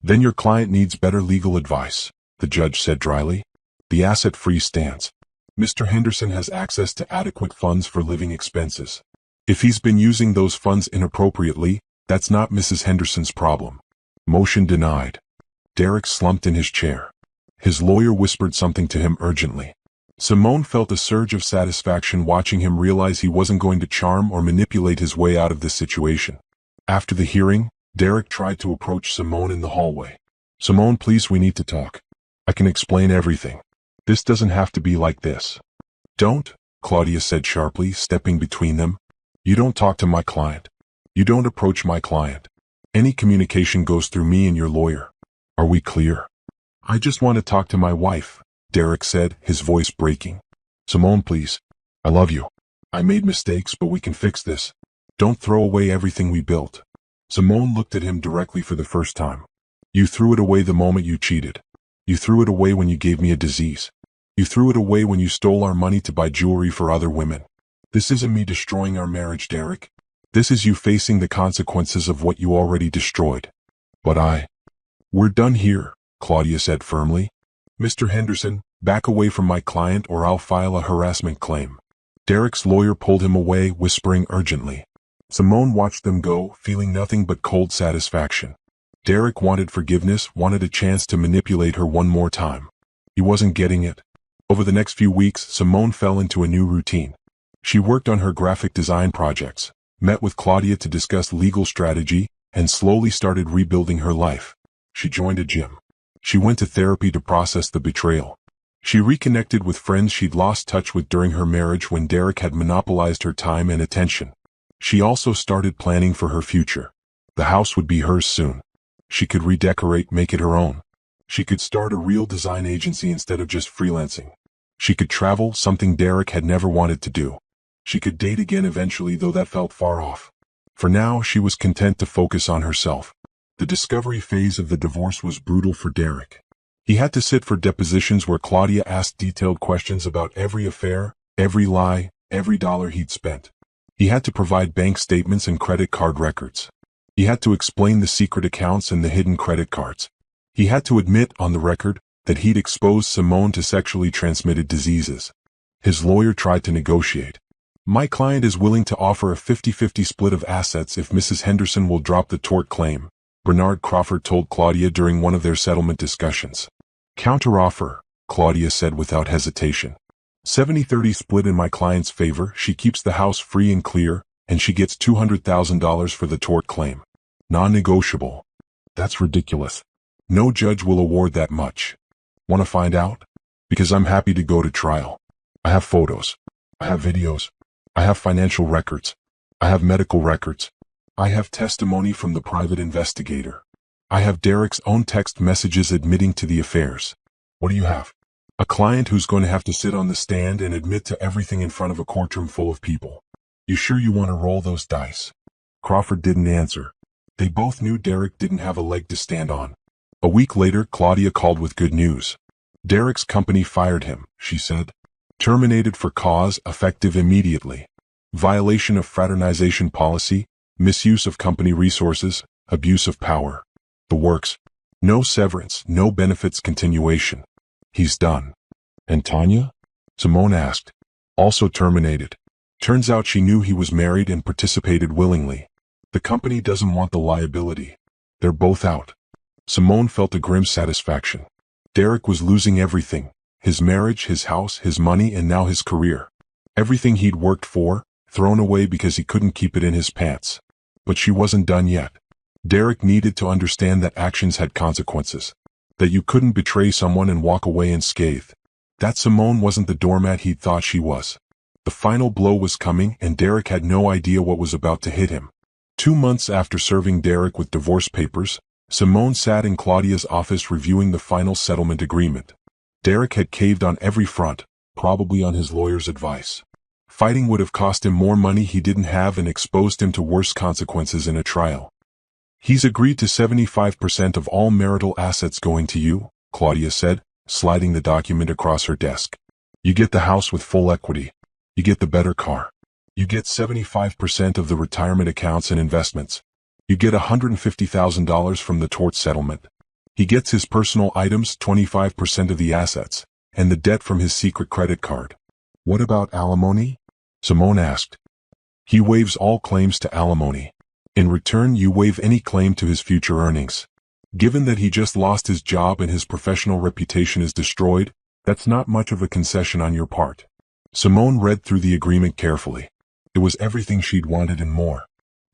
Then your client needs better legal advice, the judge said dryly. The asset freeze stands. Mr. Henderson has access to adequate funds for living expenses. If he's been using those funds inappropriately, that's not Mrs. Henderson's problem. Motion denied. Derek slumped in his chair. His lawyer whispered something to him urgently. Simone felt a surge of satisfaction watching him realize he wasn't going to charm or manipulate his way out of this situation. After the hearing, Derek tried to approach Simone in the hallway. Simone, please, we need to talk. I can explain everything. This doesn't have to be like this. Don't, Claudia said sharply, stepping between them. You don't talk to my client. You don't approach my client. Any communication goes through me and your lawyer. Are we clear? I just want to talk to my wife, Derek said, his voice breaking. Simone, please. I love you. I made mistakes, but we can fix this. Don't throw away everything we built. Simone looked at him directly for the first time. You threw it away the moment you cheated. You threw it away when you gave me a disease. You threw it away when you stole our money to buy jewelry for other women. This isn't me destroying our marriage, Derek. This is you facing the consequences of what you already destroyed. But We're done here, Claudia said firmly. Mr. Henderson, back away from my client or I'll file a harassment claim. Derek's lawyer pulled him away, whispering urgently. Simone watched them go, feeling nothing but cold satisfaction. Derek wanted forgiveness, wanted a chance to manipulate her one more time. He wasn't getting it. Over the next few weeks, Simone fell into a new routine. She worked on her graphic design projects, met with Claudia to discuss legal strategy, and slowly started rebuilding her life. She joined a gym. She went to therapy to process the betrayal. She reconnected with friends she'd lost touch with during her marriage when Derek had monopolized her time and attention. She also started planning for her future. The house would be hers soon. She could redecorate, make it her own. She could start a real design agency instead of just freelancing. She could travel, something Derek had never wanted to do. She could date again eventually, though that felt far off. For now, she was content to focus on herself. The discovery phase of the divorce was brutal for Derek. He had to sit for depositions where Claudia asked detailed questions about every affair, every lie, every dollar he'd spent. He had to provide bank statements and credit card records. He had to explain the secret accounts and the hidden credit cards. He had to admit on the record that he'd exposed Simone to sexually transmitted diseases. His lawyer tried to negotiate. My client is willing to offer a 50-50 split of assets if Mrs. Henderson will drop the tort claim, Bernard Crawford told Claudia during one of their settlement discussions. Counteroffer, Claudia said without hesitation. 70-30 split in my client's favor. She keeps the house free and clear, and she gets $200,000 for the tort claim. Non-negotiable. That's ridiculous. No judge will award that much. Want to find out? Because I'm happy to go to trial. I have photos. I have videos. I have financial records. I have medical records. I have testimony from the private investigator. I have Derek's own text messages admitting to the affairs. What do you have? A client who's going to have to sit on the stand and admit to everything in front of a courtroom full of people. You sure you want to roll those dice? Crawford didn't answer. They both knew Derek didn't have a leg to stand on. A week later, Claudia called with good news. Derek's company fired him, she said. Terminated for cause, effective immediately. Violation of fraternization policy, misuse of company resources, abuse of power. The works. No severance, no benefits continuation. He's done. And Tanya? Simone asked. Also terminated. Turns out she knew he was married and participated willingly. The company doesn't want the liability. They're both out. Simone felt a grim satisfaction. Derek was losing everything. His marriage, his house, his money, and now his career. Everything he'd worked for, thrown away because he couldn't keep it in his pants. But she wasn't done yet. Derek needed to understand that actions had consequences. That you couldn't betray someone and walk away unscathed. That Simone wasn't the doormat he'd thought she was. The final blow was coming, and Derek had no idea what was about to hit him. 2 months after serving Derek with divorce papers, Simone sat in Claudia's office reviewing the final settlement agreement. Derek had caved on every front, probably on his lawyer's advice. Fighting would have cost him more money he didn't have and exposed him to worse consequences in a trial. He's agreed to 75% of all marital assets going to you, Claudia said, sliding the document across her desk. You get the house with full equity. You get the better car. You get 75% of the retirement accounts and investments. You get $150,000 from the tort settlement. He gets his personal items, 25% of the assets, and the debt from his secret credit card. What about alimony? Simone asked. He waives all claims to alimony. In return, you waive any claim to his future earnings. Given that he just lost his job and his professional reputation is destroyed, that's not much of a concession on your part. Simone read through the agreement carefully. It was everything she'd wanted and more.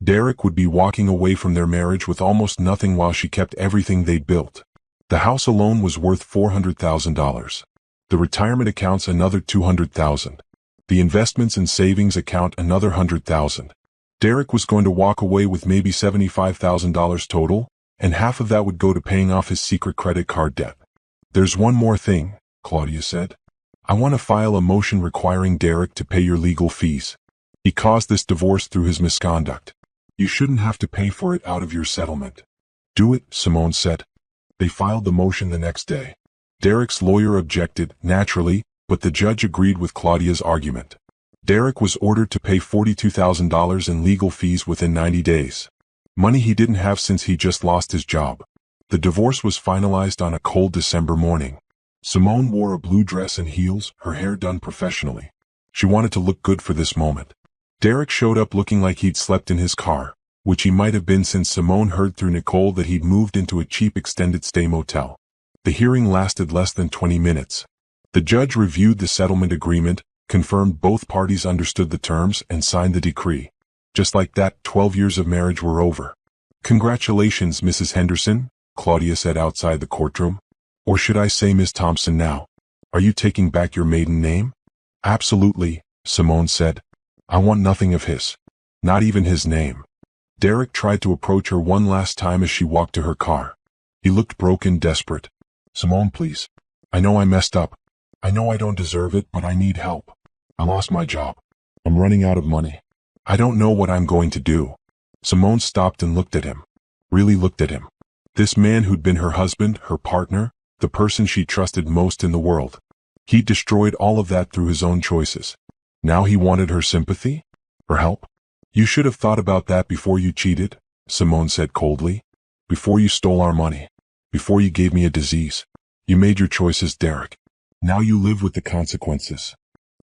Derek would be walking away from their marriage with almost nothing while she kept everything they'd built. The house alone was worth $400,000. The retirement accounts another $200,000. The investments and savings account another $100,000. Derek was going to walk away with maybe $75,000 total, and half of that would go to paying off his secret credit card debt. "There's one more thing," Claudia said. "I want to file a motion requiring Derek to pay your legal fees. He caused this divorce through his misconduct. You shouldn't have to pay for it out of your settlement." "Do it," Simone said. They filed the motion the next day. Derek's lawyer objected, naturally, but the judge agreed with Claudia's argument. Derek was ordered to pay $42,000 in legal fees within 90 days. Money he didn't have since he just lost his job. The divorce was finalized on a cold December morning. Simone wore a blue dress and heels, her hair done professionally. She wanted to look good for this moment. Derek showed up looking like he'd slept in his car, which he might have been since Simone heard through Nicole that he'd moved into a cheap extended stay motel. The hearing lasted less than 20 minutes. The judge reviewed the settlement agreement, confirmed both parties understood the terms, and signed the decree. Just like that, 12 years of marriage were over. "Congratulations, Mrs. Henderson," Claudia said outside the courtroom. "Or should I say Miss Thompson now? Are you taking back your maiden name?" "Absolutely," Simone said. "I want nothing of his. Not even his name." Derek tried to approach her one last time as she walked to her car. He looked broken, desperate. "Simone, please. I know I messed up. I know I don't deserve it, but I need help. I lost my job. I'm running out of money. I don't know what I'm going to do." Simone stopped and looked at him. Really looked at him. This man who'd been her husband, her partner, the person she trusted most in the world. He'd destroyed all of that through his own choices. Now he wanted her sympathy? Her help? "You should have thought about that before you cheated," Simone said coldly. "Before you stole our money. Before you gave me a disease. You made your choices, Derek. Now you live with the consequences.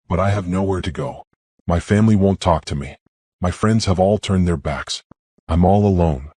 But I have nowhere to go. My family won't talk to me. My friends have all turned their backs. I'm all alone."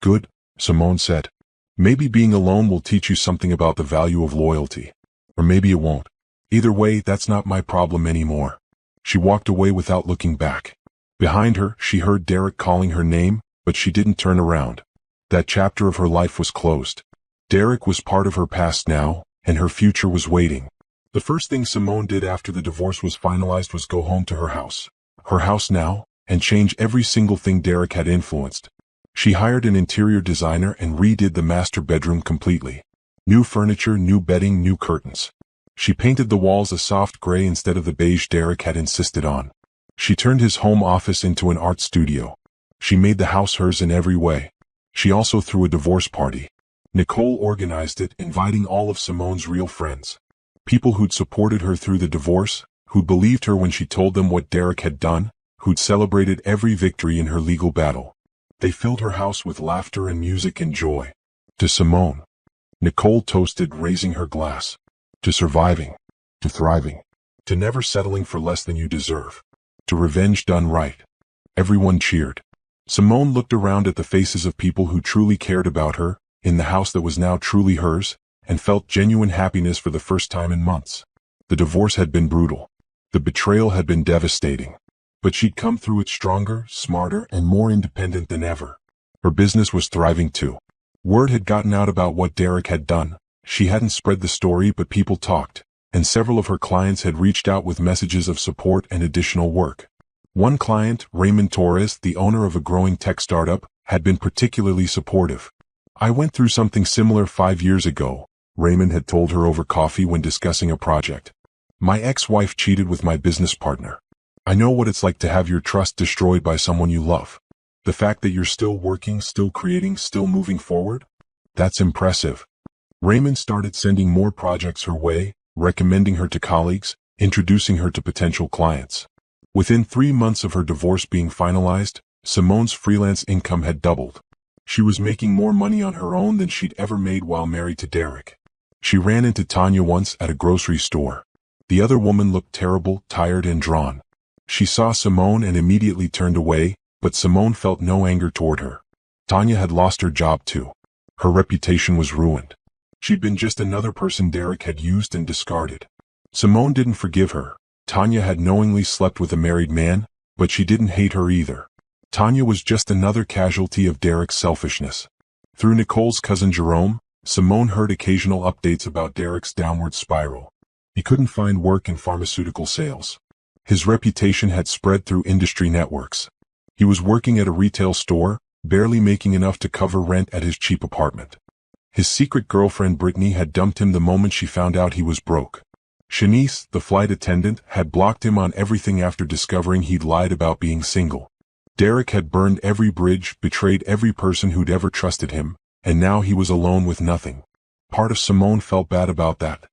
"Good," Simone said. "Maybe being alone will teach you something about the value of loyalty. Or maybe it won't. Either way, that's not my problem anymore." She walked away without looking back. Behind her, she heard Derek calling her name, but she didn't turn around. That chapter of her life was closed. Derek was part of her past now, and her future was waiting. The first thing Simone did after the divorce was finalized was go home to her house now, and change every single thing Derek had influenced. She hired an interior designer and redid the master bedroom completely. New furniture, new bedding, new curtains. She painted the walls a soft gray instead of the beige Derek had insisted on. She turned his home office into an art studio. She made the house hers in every way. She also threw a divorce party. Nicole organized it, inviting all of Simone's real friends. People who'd supported her through the divorce, who'd believed her when she told them what Derek had done, who'd celebrated every victory in her legal battle. They filled her house with laughter and music and joy. To Simone. Nicole toasted, raising her glass. To surviving. To thriving. To never settling for less than you deserve. To revenge done right. Everyone cheered. Simone looked around at the faces of people who truly cared about her, in the house that was now truly hers, and felt genuine happiness for the first time in months. The divorce had been brutal. The betrayal had been devastating. But she'd come through it stronger, smarter, and more independent than ever. Her business was thriving too. Word had gotten out about what Derek had done. She hadn't spread the story, but people talked, and several of her clients had reached out with messages of support and additional work. One client, Raymond Torres, the owner of a growing tech startup, had been particularly supportive. "I went through something similar 5 years ago," Raymond had told her over coffee when discussing a project. "My ex-wife cheated with my business partner. I know what it's like to have your trust destroyed by someone you love. The fact that you're still working, still creating, still moving forward? That's impressive." Raymond started sending more projects her way, recommending her to colleagues, introducing her to potential clients. Within 3 months of her divorce being finalized, Simone's freelance income had doubled. She was making more money on her own than she'd ever made while married to Derek. She ran into Tanya once at a grocery store. The other woman looked terrible, tired, and drawn. She saw Simone and immediately turned away, but Simone felt no anger toward her. Tanya had lost her job too. Her reputation was ruined. She'd been just another person Derek had used and discarded. Simone didn't forgive her. Tanya had knowingly slept with a married man, but she didn't hate her either. Tanya was just another casualty of Derek's selfishness. Through Nicole's cousin Jerome, Simone heard occasional updates about Derek's downward spiral. He couldn't find work in pharmaceutical sales. His reputation had spread through industry networks. He was working at a retail store, barely making enough to cover rent at his cheap apartment. His secret girlfriend Brittany had dumped him the moment she found out he was broke. Shanice, the flight attendant, had blocked him on everything after discovering he'd lied about being single. Derek had burned every bridge, betrayed every person who'd ever trusted him, and now he was alone with nothing. Part of Simone felt bad about that.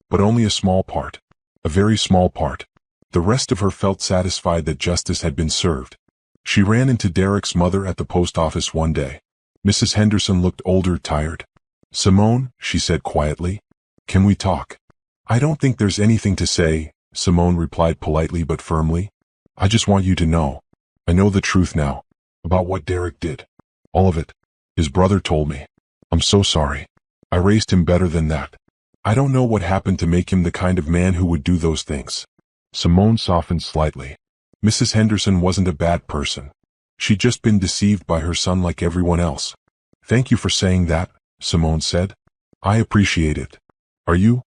But only a small part. A very small part. The rest of her felt satisfied that justice had been served. She ran into Derek's mother at the post office one day. Mrs. Henderson looked older, tired. "Simone," she said quietly, "can we talk?" "I don't think there's anything to say," Simone replied politely but firmly. "I just want you to know. I know the truth now. About what Derek did. All of it. His brother told me. I'm so sorry. I raised him better than that. I don't know what happened to make him the kind of man who would do those things." Simone softened slightly. Mrs. Henderson wasn't a bad person. She'd just been deceived by her son like everyone else. "Thank you for saying that," Simone said. "I appreciate it. Are you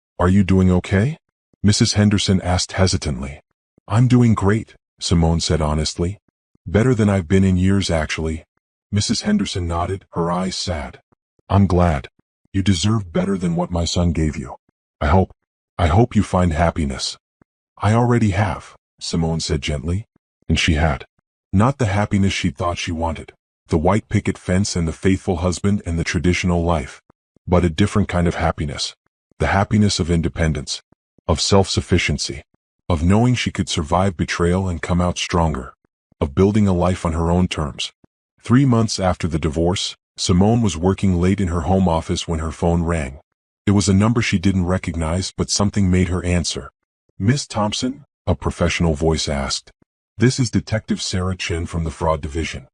doing okay?" Mrs. Henderson asked hesitantly. "I'm doing great," Simone said honestly. "Better than I've been in years, actually." Mrs. Henderson nodded, her eyes sad. "I'm glad. You deserve better than what my son gave you. I hope you find happiness." "I already have," Simone said gently. And she had. Not the happiness she thought she wanted. The white picket fence and the faithful husband and the traditional life. But a different kind of happiness. The happiness of independence. Of self-sufficiency. Of knowing she could survive betrayal and come out stronger. Of building a life on her own terms. 3 months after the divorce, Simone was working late in her home office when her phone rang. It was a number she didn't recognize, but something made her answer. "Miss Thompson?" a professional voice asked. "This is Detective Sarah Chin from the Fraud Division.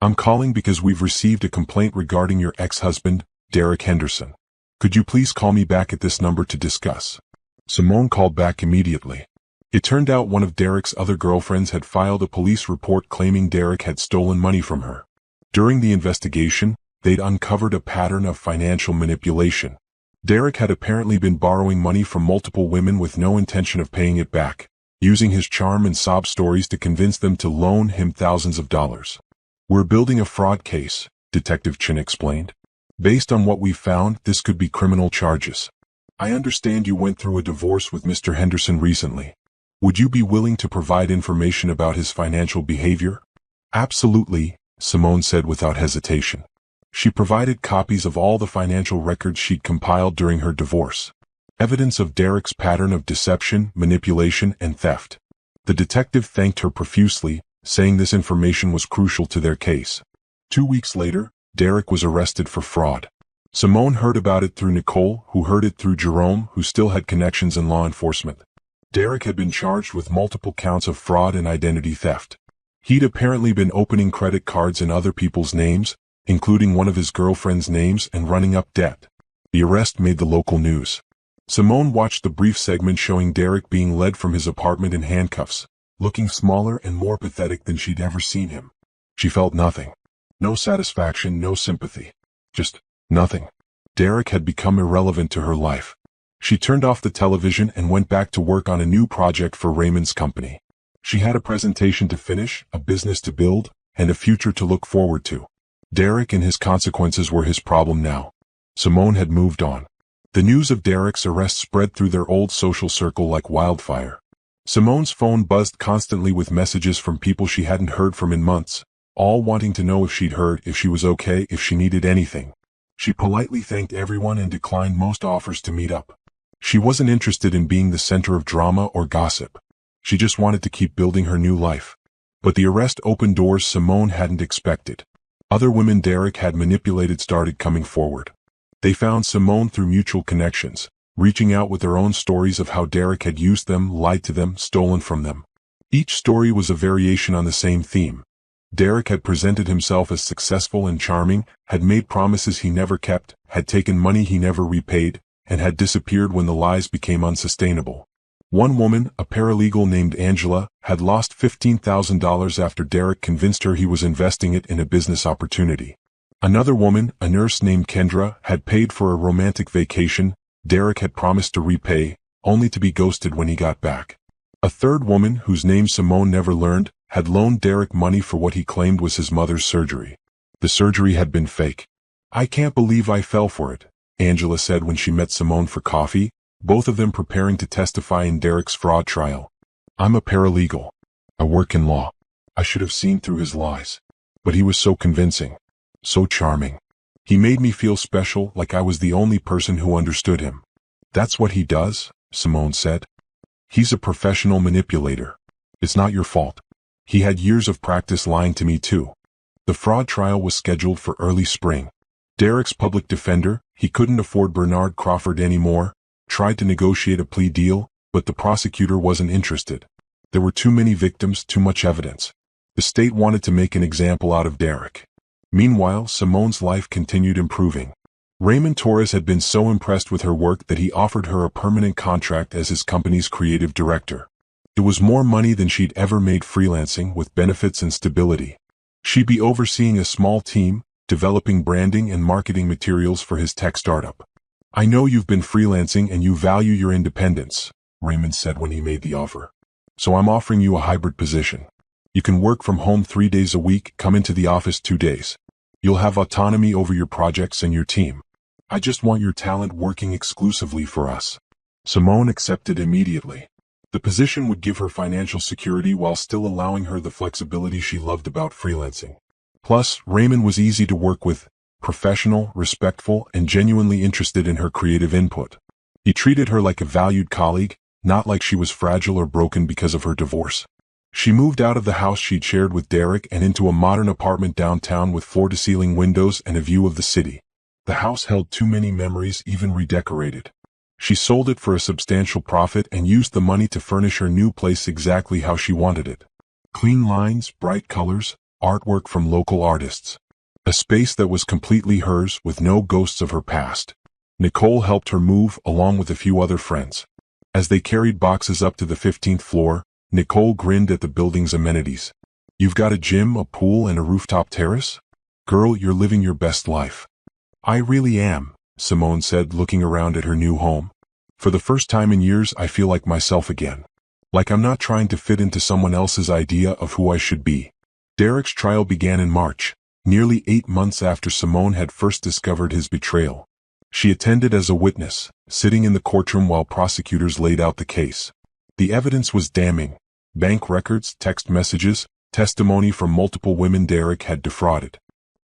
I'm calling because we've received a complaint regarding your ex-husband, Derek Henderson. Could you please call me back at this number to discuss?" Simone called back immediately. It turned out one of Derek's other girlfriends had filed a police report claiming Derek had stolen money from her. During the investigation, they'd uncovered a pattern of financial manipulation. Derek had apparently been borrowing money from multiple women with no intention of paying it back, using his charm and sob stories to convince them to loan him thousands of dollars. "We're building a fraud case," Detective Chin explained. "Based on what we've found, this could be criminal charges. I understand you went through a divorce with Mr. Henderson recently. Would you be willing to provide information about his financial behavior?" "Absolutely," Simone said without hesitation. She provided copies of all the financial records she'd compiled during her divorce. Evidence of Derek's pattern of deception, manipulation, and theft. The detective thanked her profusely, saying this information was crucial to their case. 2 weeks later, Derek was arrested for fraud. Simone heard about it through Nicole, who heard it through Jerome, who still had connections in law enforcement. Derek had been charged with multiple counts of fraud and identity theft. He'd apparently been opening credit cards in other people's names, including one of his girlfriend's names, and running up debt. The arrest made the local news. Simone watched the brief segment showing Derek being led from his apartment in handcuffs, looking smaller and more pathetic than she'd ever seen him. She felt nothing. No satisfaction, no sympathy. Just nothing. Derek had become irrelevant to her life. She turned off the television and went back to work on a new project for Raymond's company. She had a presentation to finish, a business to build, and a future to look forward to. Derek and his consequences were his problem now. Simone had moved on. The news of Derek's arrest spread through their old social circle like wildfire. Simone's phone buzzed constantly with messages from people she hadn't heard from in months, all wanting to know if she'd heard, if she was okay, if she needed anything. She politely thanked everyone and declined most offers to meet up. She wasn't interested in being the center of drama or gossip. She just wanted to keep building her new life. But the arrest opened doors Simone hadn't expected. Other women Derek had manipulated started coming forward. They found Simone through mutual connections, reaching out with their own stories of how Derek had used them, lied to them, stolen from them. Each story was a variation on the same theme. Derek had presented himself as successful and charming, had made promises he never kept, had taken money he never repaid, and had disappeared when the lies became unsustainable. One woman, a paralegal named Angela, had lost $15,000 after Derek convinced her he was investing it in a business opportunity. Another woman, a nurse named Kendra, had paid for a romantic vacation Derek had promised to repay, only to be ghosted when he got back. A third woman, whose name Simone never learned, had loaned Derek money for what he claimed was his mother's surgery. The surgery had been fake. "I can't believe I fell for it," Angela said when she met Simone for coffee, both of them preparing to testify in Derek's fraud trial. "I'm a paralegal. I work in law. I should have seen through his lies. But he was so convincing. So charming. He made me feel special, like I was the only person who understood him." "That's what he does," Simone said. "He's a professional manipulator. It's not your fault. He had years of practice lying to me too." The fraud trial was scheduled for early spring. Derek's public defender, he couldn't afford Bernard Crawford anymore, tried to negotiate a plea deal, but the prosecutor wasn't interested. There were too many victims, too much evidence. The state wanted to make an example out of Derek. Meanwhile, Simone's life continued improving. Raymond Torres had been so impressed with her work that he offered her a permanent contract as his company's creative director. It was more money than she'd ever made freelancing, with benefits and stability. She'd be overseeing a small team, developing branding and marketing materials for his tech startup. "I know you've been freelancing and you value your independence," Raymond said when he made the offer. "So I'm offering you a hybrid position. You can work from home 3 days a week, come into the office 2 days. You'll have autonomy over your projects and your team. I just want your talent working exclusively for us." Simone accepted immediately. The position would give her financial security while still allowing her the flexibility she loved about freelancing. Plus, Raymond was easy to work with, professional, respectful, and genuinely interested in her creative input. He treated her like a valued colleague, not like she was fragile or broken because of her divorce. She moved out of the house she'd shared with Derek and into a modern apartment downtown with floor-to-ceiling windows and a view of the city. The house held too many memories, even redecorated. She sold it for a substantial profit and used the money to furnish her new place exactly how she wanted it. Clean lines, bright colors, artwork from local artists. A space that was completely hers, with no ghosts of her past. Nicole helped her move, along with a few other friends. As they carried boxes up to the 15th floor, Nicole grinned at the building's amenities. "You've got a gym, a pool, and a rooftop terrace? Girl, you're living your best life." "I really am," Simone said, looking around at her new home. "For the first time in years, I feel like myself again. Like I'm not trying to fit into someone else's idea of who I should be." Derek's trial began in March, nearly 8 months after Simone had first discovered his betrayal. She attended as a witness, sitting in the courtroom while prosecutors laid out the case. The evidence was damning. Bank records, text messages, testimony from multiple women Derek had defrauded.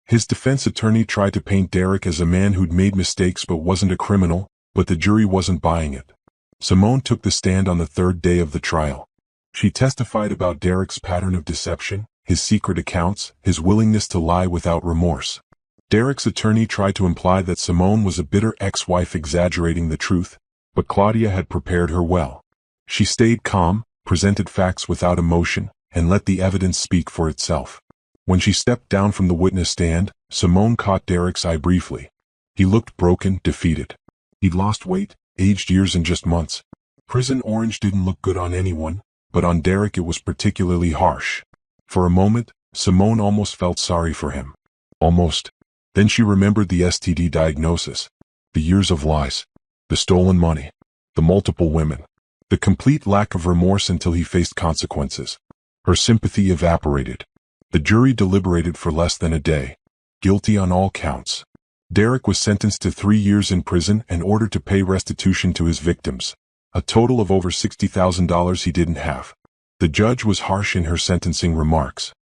His defense attorney tried to paint Derek as a man who'd made mistakes but wasn't a criminal, but the jury wasn't buying it. Simone took the stand on the 3rd day of the trial. She testified about Derek's pattern of deception, his secret accounts, his willingness to lie without remorse. Derek's attorney tried to imply that Simone was a bitter ex-wife exaggerating the truth, but Claudia had prepared her well. She stayed calm, presented facts without emotion, and let the evidence speak for itself. When she stepped down from the witness stand, Simone caught Derek's eye briefly. He looked broken, defeated. He'd lost weight, aged years in just months. Prison orange didn't look good on anyone, but on Derek it was particularly harsh. For a moment, Simone almost felt sorry for him. Almost. Then she remembered the STD diagnosis, the years of lies, the stolen money, the multiple women, the complete lack of remorse until he faced consequences. Her sympathy evaporated. The jury deliberated for less than a day. Guilty on all counts. Derek was sentenced to 3 years in prison and ordered to pay restitution to his victims, a total of over $60,000 he didn't have. The judge was harsh in her sentencing remarks.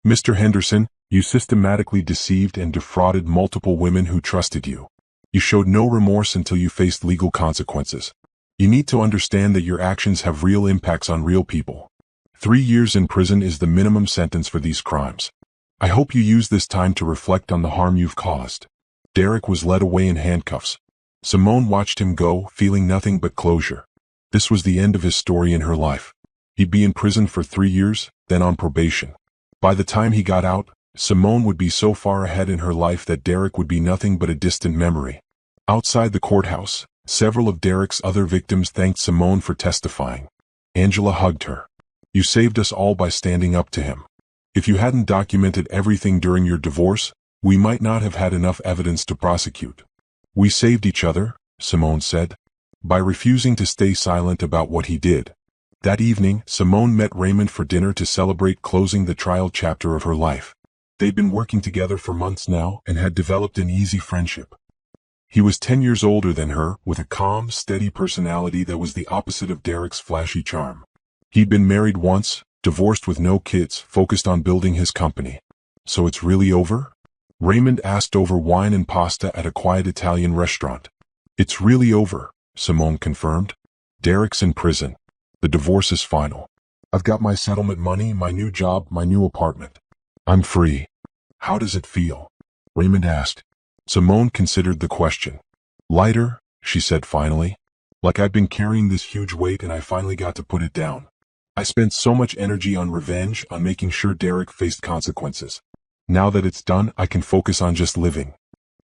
"Mr. Henderson, you systematically deceived and defrauded multiple women who trusted you. You showed no remorse until you faced legal consequences. You need to understand that your actions have real impacts on real people. 3 years in prison is the minimum sentence for these crimes. I hope you use this time to reflect on the harm you've caused." Derek was led away in handcuffs. Simone watched him go, feeling nothing but closure. This was the end of his story in her life. He'd be in prison for 3 years, then on probation. By the time he got out, Simone would be so far ahead in her life that Derek would be nothing but a distant memory. Outside the courthouse, several of Derek's other victims thanked Simone for testifying. Angela hugged her. "You saved us all by standing up to him. If you hadn't documented everything during your divorce, we might not have had enough evidence to prosecute." "We saved each other," Simone said, "by refusing to stay silent about what he did." That evening, Simone met Raymond for dinner to celebrate closing the trial chapter of her life. They'd been working together for months now and had developed an easy friendship. He was 10 years older than her, with a calm, steady personality that was the opposite of Derek's flashy charm. He'd been married once, divorced with no kids, focused on building his company. So it's really over? Raymond asked over wine and pasta at a quiet Italian restaurant. It's really over, Simone confirmed. Derek's in prison. The divorce is final. I've got my settlement money, my new job, my new apartment. I'm free. How does it feel? Raymond asked. Simone considered the question. Lighter, she said finally. Like I've been carrying this huge weight and I finally got to put it down. I spent so much energy on revenge, on making sure Derek faced consequences. Now that it's done, I can focus on just living.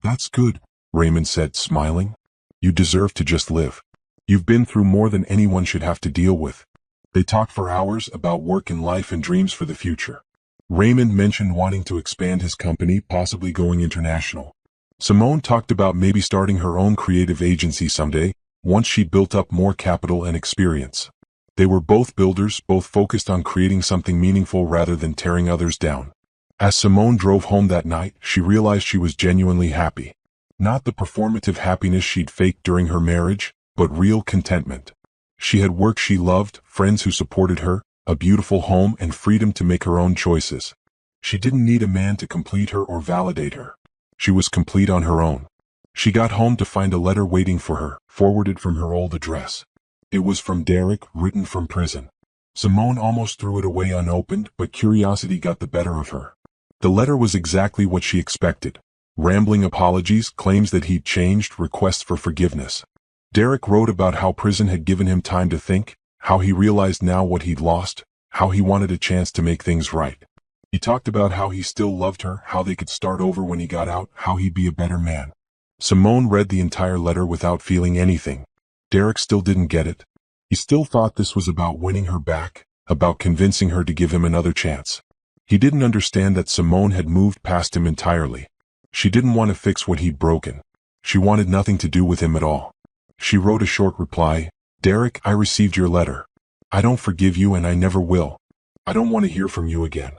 That's good, Raymond said, smiling. You deserve to just live. You've been through more than anyone should have to deal with. They talked for hours about work and life and dreams for the future. Raymond mentioned wanting to expand his company, possibly going international. Simone talked about maybe starting her own creative agency someday, once she built up more capital and experience. They were both builders, both focused on creating something meaningful rather than tearing others down. As Simone drove home that night, she realized she was genuinely happy. Not the performative happiness she'd faked during her marriage, but real contentment. She had work she loved, friends who supported her, a beautiful home and freedom to make her own choices. She didn't need a man to complete her or validate her. She was complete on her own. She got home to find a letter waiting for her, forwarded from her old address. It was from Derek, written from prison. Simone almost threw it away unopened, but curiosity got the better of her. The letter was exactly what she expected. Rambling apologies, claims that he'd changed, requests for forgiveness. Derek wrote about how prison had given him time to think, how he realized now what he'd lost, how he wanted a chance to make things right. He talked about how he still loved her, how they could start over when he got out, how he'd be a better man. Simone read the entire letter without feeling anything. Derek still didn't get it. He still thought this was about winning her back, about convincing her to give him another chance. He didn't understand that Simone had moved past him entirely. She didn't want to fix what he'd broken. She wanted nothing to do with him at all. She wrote a short reply. Derek, I received your letter. I don't forgive you and I never will. I don't want to hear from you again.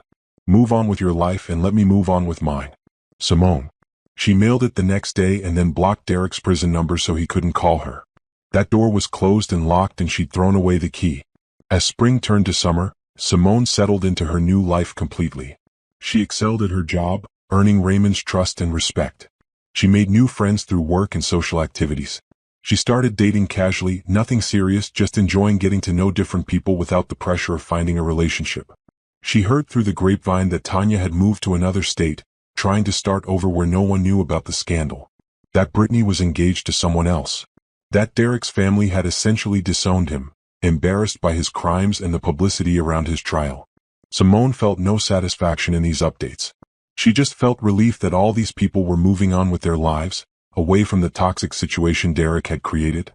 Move on with your life and let me move on with mine. Simone. She mailed it the next day and then blocked Derek's prison number so he couldn't call her. That door was closed and locked and she'd thrown away the key. As spring turned to summer, Simone settled into her new life completely. She excelled at her job, earning Raymond's trust and respect. She made new friends through work and social activities. She started dating casually, nothing serious, just enjoying getting to know different people without the pressure of finding a relationship. She heard through the grapevine that Tanya had moved to another state, trying to start over where no one knew about the scandal. That Brittany was engaged to someone else. That Derek's family had essentially disowned him, embarrassed by his crimes and the publicity around his trial. Simone felt no satisfaction in these updates. She just felt relief that all these people were moving on with their lives, away from the toxic situation Derek had created.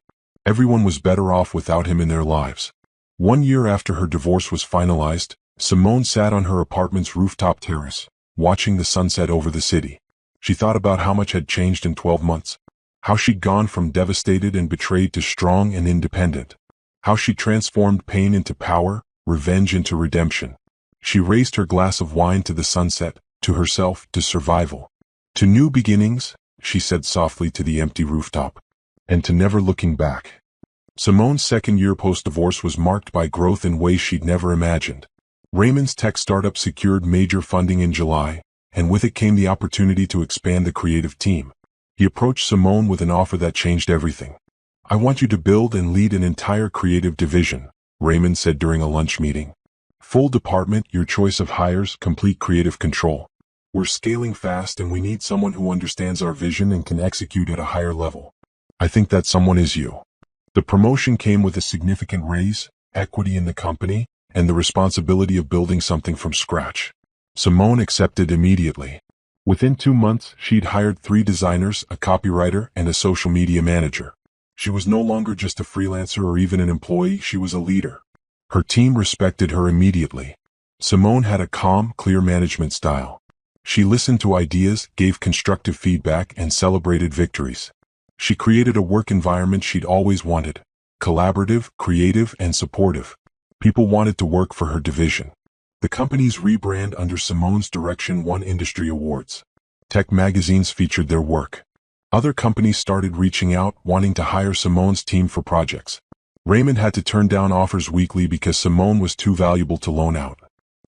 Everyone was better off without him in their lives. 1 year after her divorce was finalized, Simone sat on her apartment's rooftop terrace, watching the sunset over the city. She thought about how much had changed in 12 months. How she'd gone from devastated and betrayed to strong and independent. How she transformed pain into power, revenge into redemption. She raised her glass of wine to the sunset, to herself, to survival. To new beginnings, she said softly to the empty rooftop. And to never looking back. Simone's second year post-divorce was marked by growth in ways she'd never imagined. Raymond's tech startup secured major funding in July, and with it came the opportunity to expand the creative team. He approached Simone with an offer that changed everything. I want you to build and lead an entire creative division, Raymond said during a lunch meeting. Full department, your choice of hires, complete creative control. We're scaling fast and we need someone who understands our vision and can execute at a higher level. I think that someone is you. The promotion came with a significant raise, equity in the company, and the responsibility of building something from scratch. Simone accepted immediately. Within 2 months, she'd hired 3 designers, a copywriter, and a social media manager. She was no longer just a freelancer or even an employee, she was a leader. Her team respected her immediately. Simone had a calm, clear management style. She listened to ideas, gave constructive feedback, and celebrated victories. She created a work environment she'd always wanted. Collaborative, creative, and supportive. People wanted to work for her division. The company's rebrand under Simone's direction won industry awards. Tech magazines featured their work. Other companies started reaching out, wanting to hire Simone's team for projects. Raymond had to turn down offers weekly because Simone was too valuable to loan out.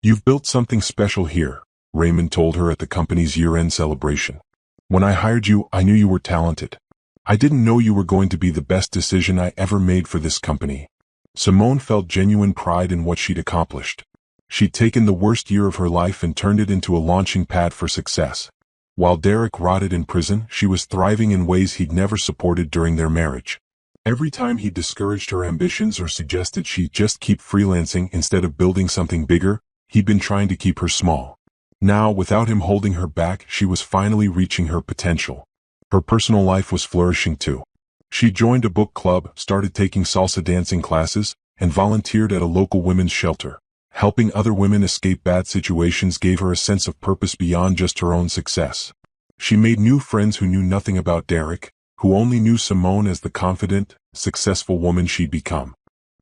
"You've built something special here," Raymond told her at the company's year-end celebration. "When I hired you, I knew you were talented. I didn't know you were going to be the best decision I ever made for this company." Simone felt genuine pride in what she'd accomplished. She'd taken the worst year of her life and turned it into a launching pad for success. While Derek rotted in prison, she was thriving in ways he'd never supported during their marriage. Every time he discouraged her ambitions or suggested she just keep freelancing instead of building something bigger, he'd been trying to keep her small. Now, without him holding her back, she was finally reaching her potential. Her personal life was flourishing too. She joined a book club, started taking salsa dancing classes, and volunteered at a local women's shelter. Helping other women escape bad situations gave her a sense of purpose beyond just her own success. She made new friends who knew nothing about Derek, who only knew Simone as the confident, successful woman she'd become.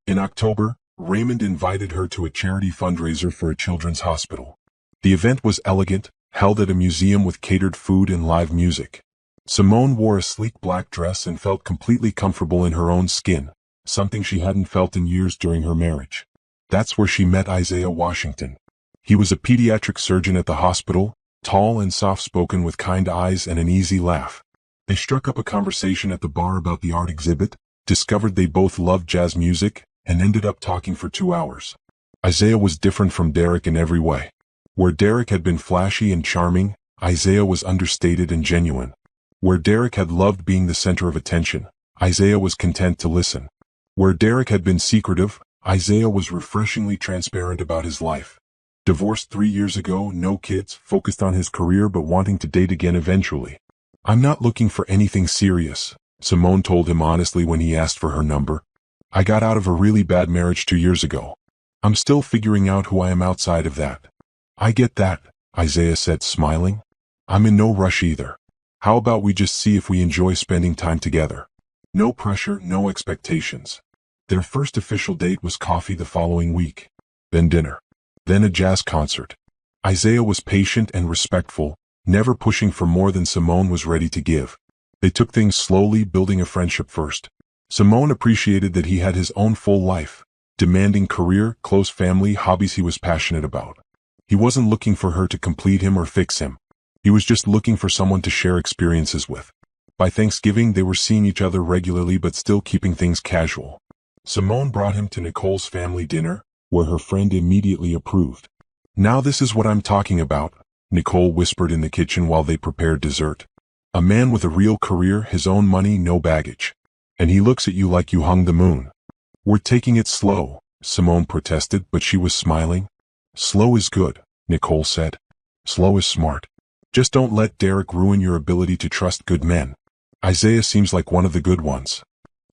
In October, Raymond invited her to a charity fundraiser for a children's hospital. The event was elegant, held at a museum with catered food and live music. Simone wore a sleek black dress and felt completely comfortable in her own skin, something she hadn't felt in years during her marriage. That's where she met Isaiah Washington. He was a pediatric surgeon at the hospital, tall and soft-spoken with kind eyes and an easy laugh. They struck up a conversation at the bar about the art exhibit, discovered they both loved jazz music, and ended up talking for 2 hours. Isaiah was different from Derek in every way. Where Derek had been flashy and charming, Isaiah was understated and genuine. Where Derek had loved being the center of attention, Isaiah was content to listen. Where Derek had been secretive, Isaiah was refreshingly transparent about his life. Divorced 3 years ago, no kids, focused on his career but wanting to date again eventually. "I'm not looking for anything serious," Simone told him honestly when he asked for her number. "I got out of a really bad marriage 2 years ago. I'm still figuring out who I am outside of that." "I get that," Isaiah said, smiling. "I'm in no rush either. How about we just see if we enjoy spending time together? No pressure, no expectations." Their first official date was coffee the following week. Then dinner. Then a jazz concert. Isaiah was patient and respectful, never pushing for more than Simone was ready to give. They took things slowly, building a friendship first. Simone appreciated that he had his own full life, demanding career, close family, hobbies he was passionate about. He wasn't looking for her to complete him or fix him. He was just looking for someone to share experiences with. By Thanksgiving, they were seeing each other regularly but still keeping things casual. Simone brought him to Nicole's family dinner, where her friend immediately approved. "Now this is what I'm talking about," Nicole whispered in the kitchen while they prepared dessert. "A man with a real career, his own money, no baggage. And he looks at you like you hung the moon." "We're taking it slow," Simone protested, but she was smiling. "Slow is good," Nicole said. "Slow is smart. Just don't let Derek ruin your ability to trust good men. Isaiah seems like one of the good ones."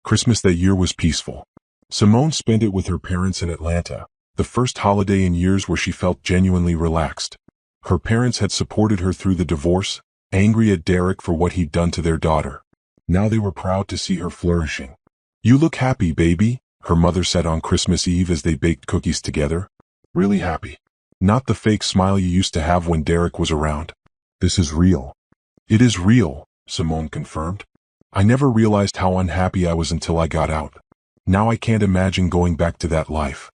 Christmas that year was peaceful. Simone spent it with her parents in Atlanta, the first holiday in years where she felt genuinely relaxed. Her parents had supported her through the divorce, angry at Derek for what he'd done to their daughter. Now they were proud to see her flourishing. "You look happy, baby," her mother said on Christmas Eve as they baked cookies together. "Really happy. Not the fake smile you used to have when Derek was around. This is real." "It is real," Simone confirmed. "I never realized how unhappy I was until I got out. Now I can't imagine going back to that life."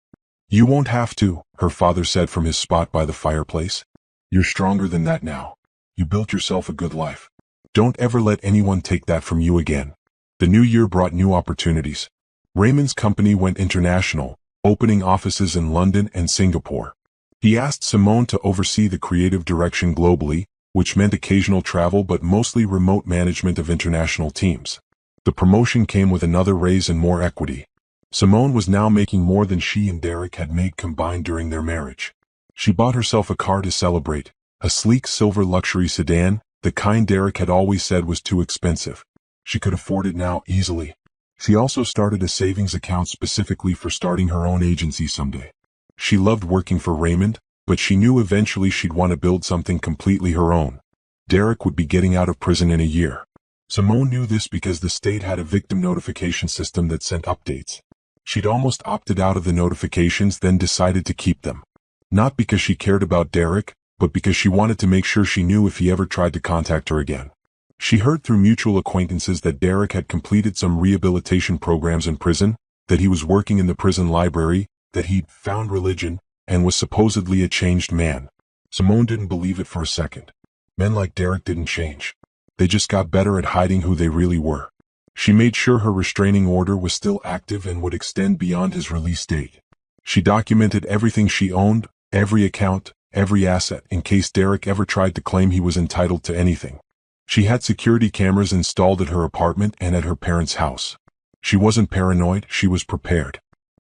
"You won't have to," her father said from his spot by the fireplace. "You're stronger than that now. You built yourself a good life. Don't ever let anyone take that from you again." The new year brought new opportunities. Raymond's company went international, opening offices in London and Singapore. He asked Simone to oversee the creative direction globally, which meant occasional travel but mostly remote management of international teams. The promotion came with another raise and more equity. Simone was now making more than she and Derek had made combined during their marriage. She bought herself a car to celebrate, a sleek silver luxury sedan, the kind Derek had always said was too expensive. She could afford it now easily. She also started a savings account specifically for starting her own agency someday. She loved working for Raymond, but she knew eventually she'd want to build something completely her own. Derek would be getting out of prison in a year. Simone knew this because the state had a victim notification system that sent updates. She'd almost opted out of the notifications, then decided to keep them. Not because she cared about Derek, but because she wanted to make sure she knew if he ever tried to contact her again. She heard through mutual acquaintances that Derek had completed some rehabilitation programs in prison, that he was working in the prison library, that he'd found religion, and was supposedly a changed man. Simone didn't believe it for a second. Men like Derek didn't change. They just got better at hiding who they really were. She made sure her restraining order was still active and would extend beyond his release date. She documented everything she owned, every account, every asset, in case Derek ever tried to claim he was entitled to anything. She had security cameras installed at her apartment and at her parents' house. She wasn't paranoid, she was prepared.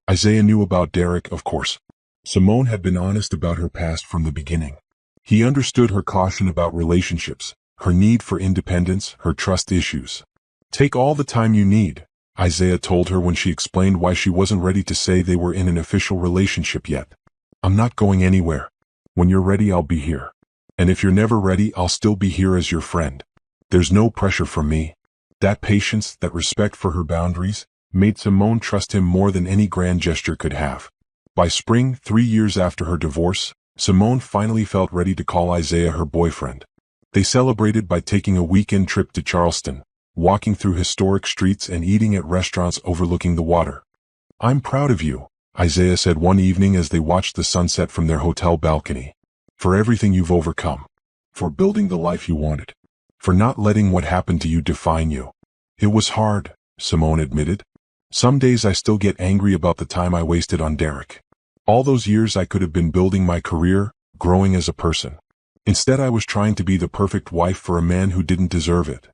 Isaiah knew about Derek, of course. Simone had been honest about her past from the beginning. He understood her caution about relationships, her need for independence, her trust issues. "Take all the time you need," Isaiah told her when she explained why she wasn't ready to say they were in an official relationship yet. "I'm not going anywhere. When you're ready, I'll be here. And if you're never ready, I'll still be here as your friend. There's no pressure from me." That patience, that respect for her boundaries, made Simone trust him more than any grand gesture could have. By spring, 3 years after her divorce, Simone finally felt ready to call Isaiah her boyfriend. They celebrated by taking a weekend trip to Charleston, walking through historic streets and eating at restaurants overlooking the water. "I'm proud of you," Isaiah said one evening as they watched the sunset from their hotel balcony. "For everything you've overcome. For building the life you wanted. For not letting what happened to you define you." "It was hard," Simone admitted. "Some days I still get angry about the time I wasted on Derek. All those years I could have been building my career, growing as a person. Instead I was trying to be the perfect wife for a man who didn't deserve it."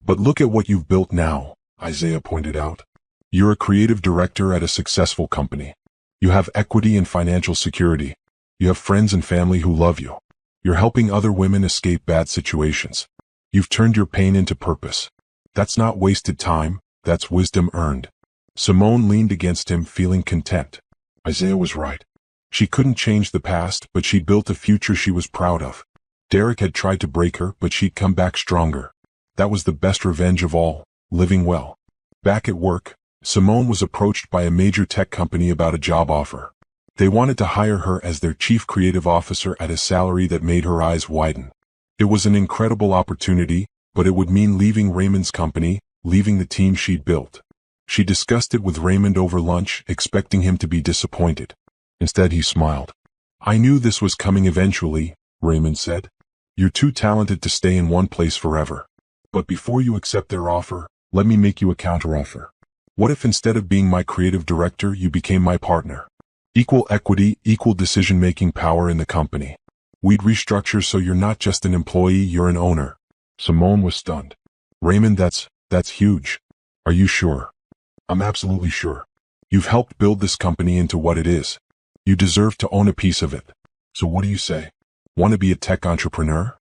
"But look at what you've built now," Isaiah pointed out. "You're a creative director at a successful company. You have equity and financial security. You have friends and family who love you. You're helping other women escape bad situations. You've turned your pain into purpose. That's not wasted time, that's wisdom earned." Simone leaned against him, feeling content. Isaiah was right. She couldn't change the past, but she'd built a future she was proud of. Derek had tried to break her, but she'd come back stronger. That was the best revenge of all, living well. Back at work, Simone was approached by a major tech company about a job offer. They wanted to hire her as their chief creative officer at a salary that made her eyes widen. It was an incredible opportunity, but it would mean leaving Raymond's company, leaving the team she'd built. She discussed it with Raymond over lunch, expecting him to be disappointed. Instead, he smiled. "I knew this was coming eventually," Raymond said. "You're too talented to stay in one place forever. But before you accept their offer, let me make you a counteroffer. What if instead of being my creative director, you became my partner? Equal equity, equal decision-making power in the company. We'd restructure so you're not just an employee, you're an owner." Simone was stunned. "Raymond, that's huge. Are you sure?" "I'm absolutely sure. You've helped build this company into what it is. You deserve to own a piece of it. So what do you say? Want to be a tech entrepreneur?"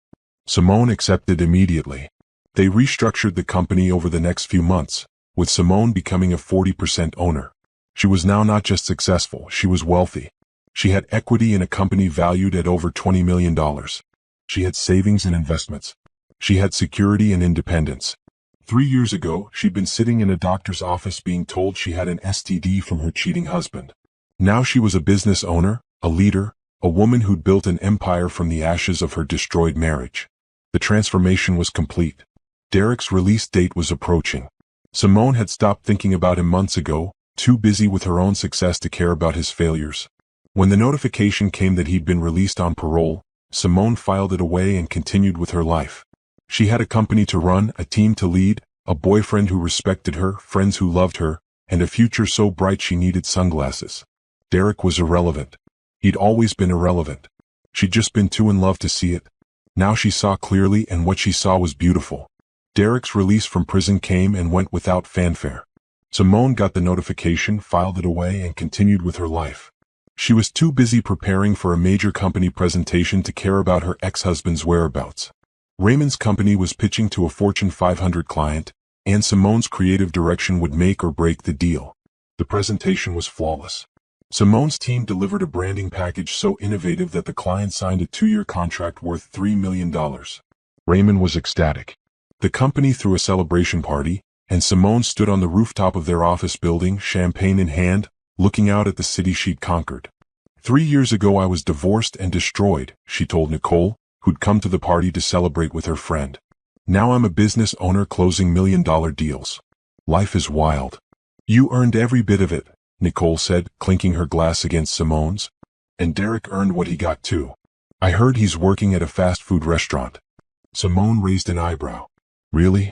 Simone accepted immediately. They restructured the company over the next few months, with Simone becoming a 40% owner. She was now not just successful, she was wealthy. She had equity in a company valued at over $20 million. She had savings and investments. She had security and independence. 3 years ago, she'd been sitting in a doctor's office being told she had an STD from her cheating husband. Now she was a business owner, a leader, a woman who'd built an empire from the ashes of her destroyed marriage. The transformation was complete. Derek's release date was approaching. Simone had stopped thinking about him months ago, too busy with her own success to care about his failures. When the notification came that he'd been released on parole, Simone filed it away and continued with her life. She had a company to run, a team to lead, a boyfriend who respected her, friends who loved her, and a future so bright she needed sunglasses. Derek was irrelevant. He'd always been irrelevant. She'd just been too in love to see it. Now she saw clearly, and what she saw was beautiful. Derek's release from prison came and went without fanfare. Simone got the notification, filed it away, and continued with her life. She was too busy preparing for a major company presentation to care about her ex-husband's whereabouts. Raymond's company was pitching to a Fortune 500 client, and Simone's creative direction would make or break the deal. The presentation was flawless. Simone's team delivered a branding package so innovative that the client signed a 2-year contract worth $3 million. Raymond was ecstatic. The company threw a celebration party, and Simone stood on the rooftop of their office building, champagne in hand, looking out at the city she'd conquered. 3 years ago I was divorced and destroyed, she told Nicole, who'd come to the party to celebrate with her friend. Now I'm a business owner closing million-dollar deals. Life is wild. You earned every bit of it, Nicole said, clinking her glass against Simone's. And Derek earned what he got too. I heard he's working at a fast food restaurant. Simone raised an eyebrow. Really?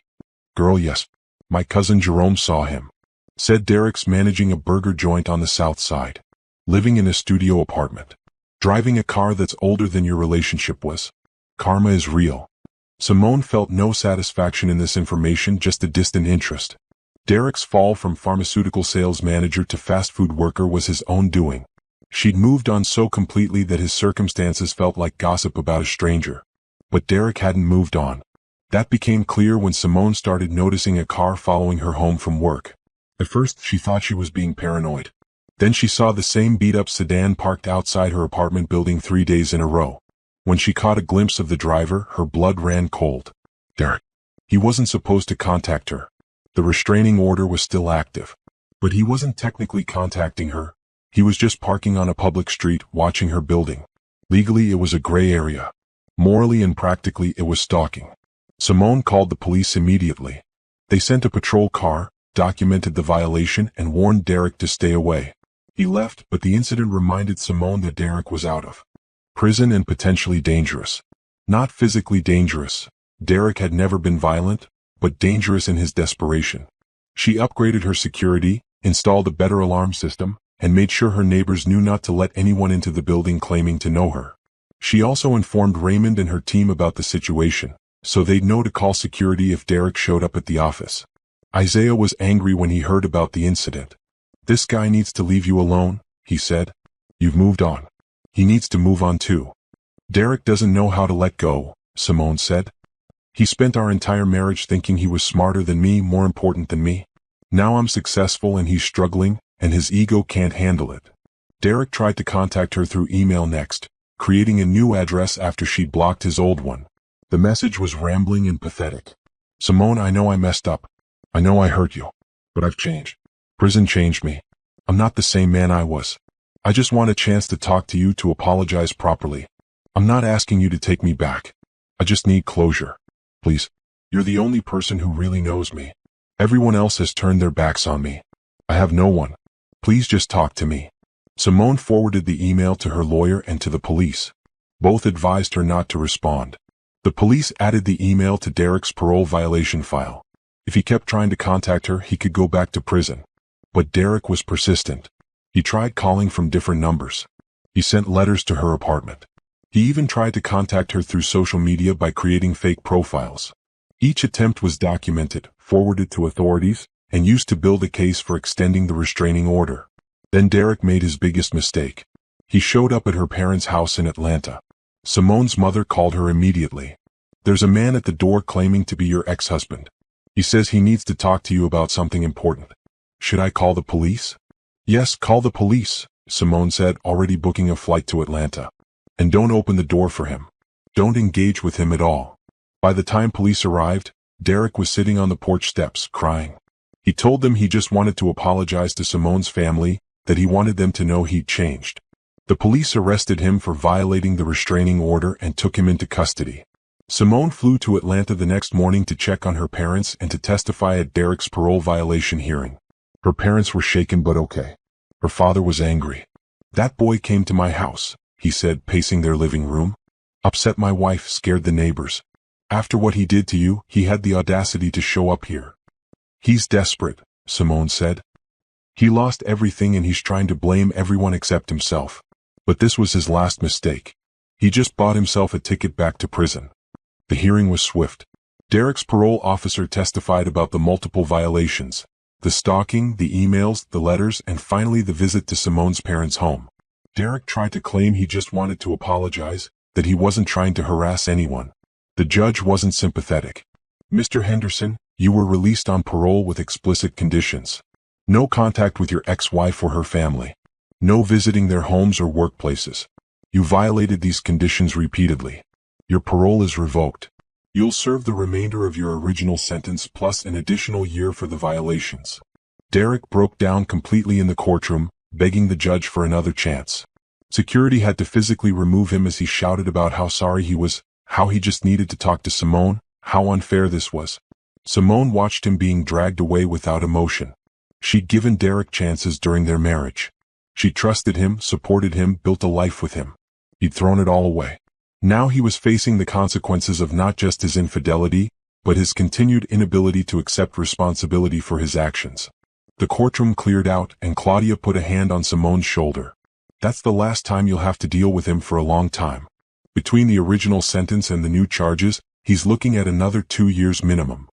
Girl, yes. My cousin Jerome saw him. Said Derek's managing a burger joint on the south side. Living in a studio apartment. Driving a car that's older than your relationship was. Karma is real. Simone felt no satisfaction in this information, just a distant interest. Derek's fall from pharmaceutical sales manager to fast food worker was his own doing. She'd moved on so completely that his circumstances felt like gossip about a stranger. But Derek hadn't moved on. That became clear when Simone started noticing a car following her home from work. At first, she thought she was being paranoid. Then she saw the same beat-up sedan parked outside her apartment building 3 days in a row. When she caught a glimpse of the driver, her blood ran cold. Derek. He wasn't supposed to contact her. The restraining order was still active. But he wasn't technically contacting her. He was just parking on a public street, watching her building. Legally, it was a gray area. Morally and practically, it was stalking. Simone called the police immediately. They sent a patrol car, documented the violation, and warned Derek to stay away. He left, but the incident reminded Simone that Derek was out of prison and potentially dangerous. Not physically dangerous. Derek had never been violent, but dangerous in his desperation. She upgraded her security, installed a better alarm system, and made sure her neighbors knew not to let anyone into the building claiming to know her. She also informed Raymond and her team about the situation, so they'd know to call security if Derek showed up at the office. Isaiah was angry when he heard about the incident. This guy needs to leave you alone, he said. You've moved on. He needs to move on too. Derek doesn't know how to let go, Simone said. He spent our entire marriage thinking he was smarter than me, more important than me. Now I'm successful and he's struggling, and his ego can't handle it. Derek tried to contact her through email next, creating a new address after she'd blocked his old one. The message was rambling and pathetic. Simone, I know I messed up. I know I hurt you. But I've changed. Prison changed me. I'm not the same man I was. I just want a chance to talk to you, to apologize properly. I'm not asking you to take me back. I just need closure. Please. You're the only person who really knows me. Everyone else has turned their backs on me. I have no one. Please just talk to me. Simone forwarded the email to her lawyer and to the police. Both advised her not to respond. The police added the email to Derek's parole violation file. If he kept trying to contact her, he could go back to prison. But Derek was persistent. He tried calling from different numbers. He sent letters to her apartment. He even tried to contact her through social media by creating fake profiles. Each attempt was documented, forwarded to authorities, and used to build a case for extending the restraining order. Then Derek made his biggest mistake. He showed up at her parents' house in Atlanta. Simone's mother called her immediately. There's a man at the door claiming to be your ex-husband. He says he needs to talk to you about something important. Should I call the police? Yes, call the police, Simone said, already booking a flight to Atlanta. And don't open the door for him. Don't engage with him at all. By the time police arrived, Derek was sitting on the porch steps, crying. He told them he just wanted to apologize to Simone's family, that he wanted them to know he'd changed. The police arrested him for violating the restraining order and took him into custody. Simone flew to Atlanta the next morning to check on her parents and to testify at Derek's parole violation hearing. Her parents were shaken but okay. Her father was angry. That boy came to my house, he said, pacing their living room. Upset my wife, scared the neighbors. After what he did to you, he had the audacity to show up here. He's desperate, Simone said. He lost everything and he's trying to blame everyone except himself. But this was his last mistake. He just bought himself a ticket back to prison. The hearing was swift. Derek's parole officer testified about the multiple violations, the stalking, the emails, the letters, and finally the visit to Simone's parents' home. Derek tried to claim he just wanted to apologize, that he wasn't trying to harass anyone. The judge wasn't sympathetic. Mr. Henderson, you were released on parole with explicit conditions. No contact with your ex-wife or her family. No visiting their homes or workplaces. You violated these conditions repeatedly. Your parole is revoked. You'll serve the remainder of your original sentence plus an additional year for the violations. Derek broke down completely in the courtroom, begging the judge for another chance. Security had to physically remove him as he shouted about how sorry he was, how he just needed to talk to Simone, how unfair this was. Simone watched him being dragged away without emotion. She'd given Derek chances during their marriage. She trusted him, supported him, built a life with him. He'd thrown it all away. Now he was facing the consequences of not just his infidelity, but his continued inability to accept responsibility for his actions. The courtroom cleared out, and Claudia put a hand on Simone's shoulder. That's the last time you'll have to deal with him for a long time. Between the original sentence and the new charges, he's looking at another 2 years minimum.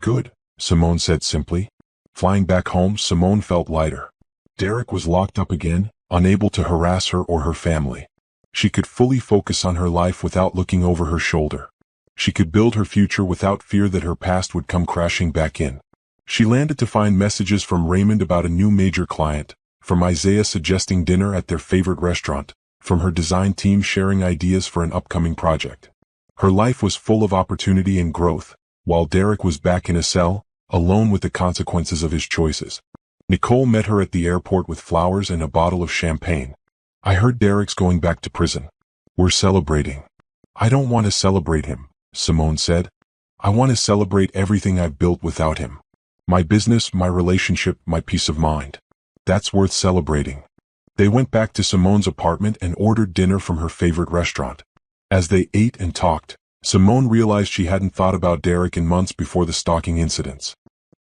Good, Simone said simply. Flying back home, Simone felt lighter. Derek was locked up again, unable to harass her or her family. She could fully focus on her life without looking over her shoulder. She could build her future without fear that her past would come crashing back in. She landed to find messages from Raymond about a new major client, from Isaiah suggesting dinner at their favorite restaurant, from her design team sharing ideas for an upcoming project. Her life was full of opportunity and growth, while Derek was back in a cell, alone with the consequences of his choices. Nicole met her at the airport with flowers and a bottle of champagne. I heard Derek's going back to prison. We're celebrating. I don't want to celebrate him, Simone said. I want to celebrate everything I've built without him. My business, my relationship, my peace of mind. That's worth celebrating. They went back to Simone's apartment and ordered dinner from her favorite restaurant. As they ate and talked, Simone realized she hadn't thought about Derek in months before the stalking incidents.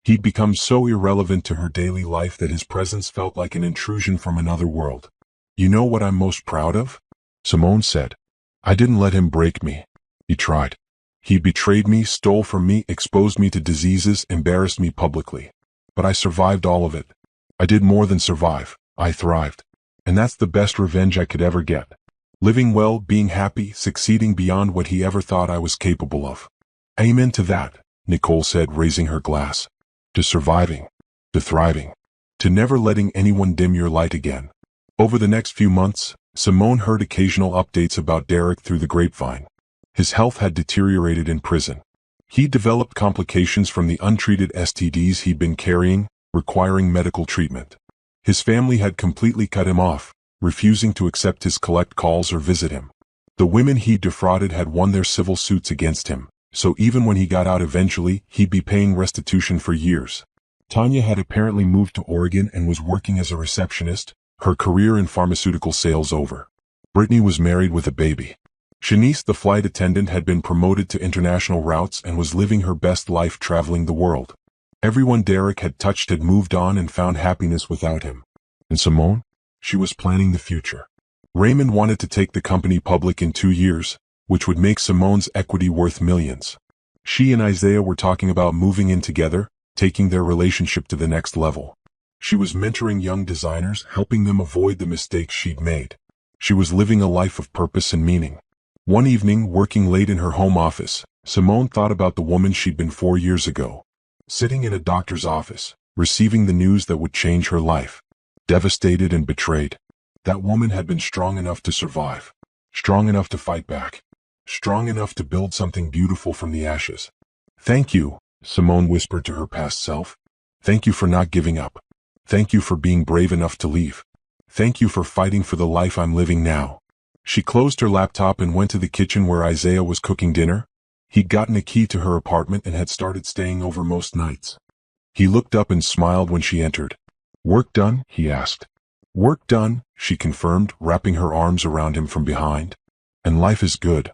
He'd become so irrelevant to her daily life that his presence felt like an intrusion from another world. You know what I'm most proud of? Simone said. I didn't let him break me. He tried. He betrayed me, stole from me, exposed me to diseases, embarrassed me publicly. But I survived all of it. I did more than survive. I thrived. And that's the best revenge I could ever get. Living well, being happy, succeeding beyond what he ever thought I was capable of. Amen to that, Nicole said, raising her glass. To surviving. To thriving. To never letting anyone dim your light again. Over the next few months, Simone heard occasional updates about Derek through the grapevine. His health had deteriorated in prison. He developed complications from the untreated STDs he'd been carrying, requiring medical treatment. His family had completely cut him off, refusing to accept his collect calls or visit him. The women he defrauded had won their civil suits against him, so even when he got out eventually, he'd be paying restitution for years. Tanya had apparently moved to Oregon and was working as a receptionist, her career in pharmaceutical sales over. Brittany was married with a baby. Shanice, the flight attendant, had been promoted to international routes and was living her best life traveling the world. Everyone Derek had touched had moved on and found happiness without him. And Simone? She was planning the future. Raymond wanted to take the company public in 2 years, which would make Simone's equity worth millions. She and Isaiah were talking about moving in together, taking their relationship to the next level. She was mentoring young designers, helping them avoid the mistakes she'd made. She was living a life of purpose and meaning. One evening, working late in her home office, Simone thought about the woman she'd been 4 years ago. Sitting in a doctor's office, receiving the news that would change her life. Devastated and betrayed. That woman had been strong enough to survive. Strong enough to fight back. Strong enough to build something beautiful from the ashes. Thank you, Simone whispered to her past self. Thank you for not giving up. Thank you for being brave enough to leave. Thank you for fighting for the life I'm living now. She closed her laptop and went to the kitchen where Isaiah was cooking dinner. He'd gotten a key to her apartment and had started staying over most nights. He looked up and smiled when she entered. Work done? He asked. Work done, she confirmed, wrapping her arms around him from behind. And life is good.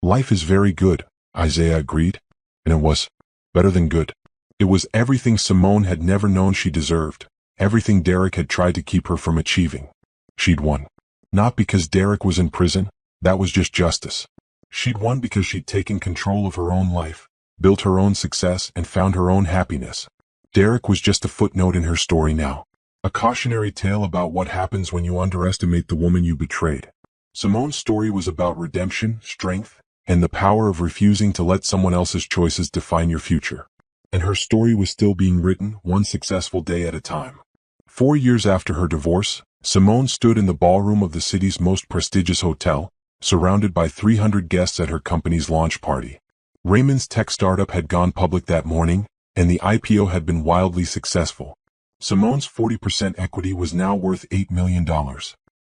Life is very good, Isaiah agreed. And it was better than good. It was everything Simone had never known she deserved. Everything Derek had tried to keep her from achieving. She'd won. Not because Derek was in prison, that was just justice. She'd won because she'd taken control of her own life, built her own success, and found her own happiness. Derek was just a footnote in her story now. A cautionary tale about what happens when you underestimate the woman you betrayed. Simone's story was about redemption, strength, and the power of refusing to let someone else's choices define your future. And her story was still being written, one successful day at a time. 4 years after her divorce, Simone stood in the ballroom of the city's most prestigious hotel, surrounded by 300 guests at her company's launch party. Raymond's tech startup had gone public that morning, and the IPO had been wildly successful. Simone's 40% equity was now worth $8 million.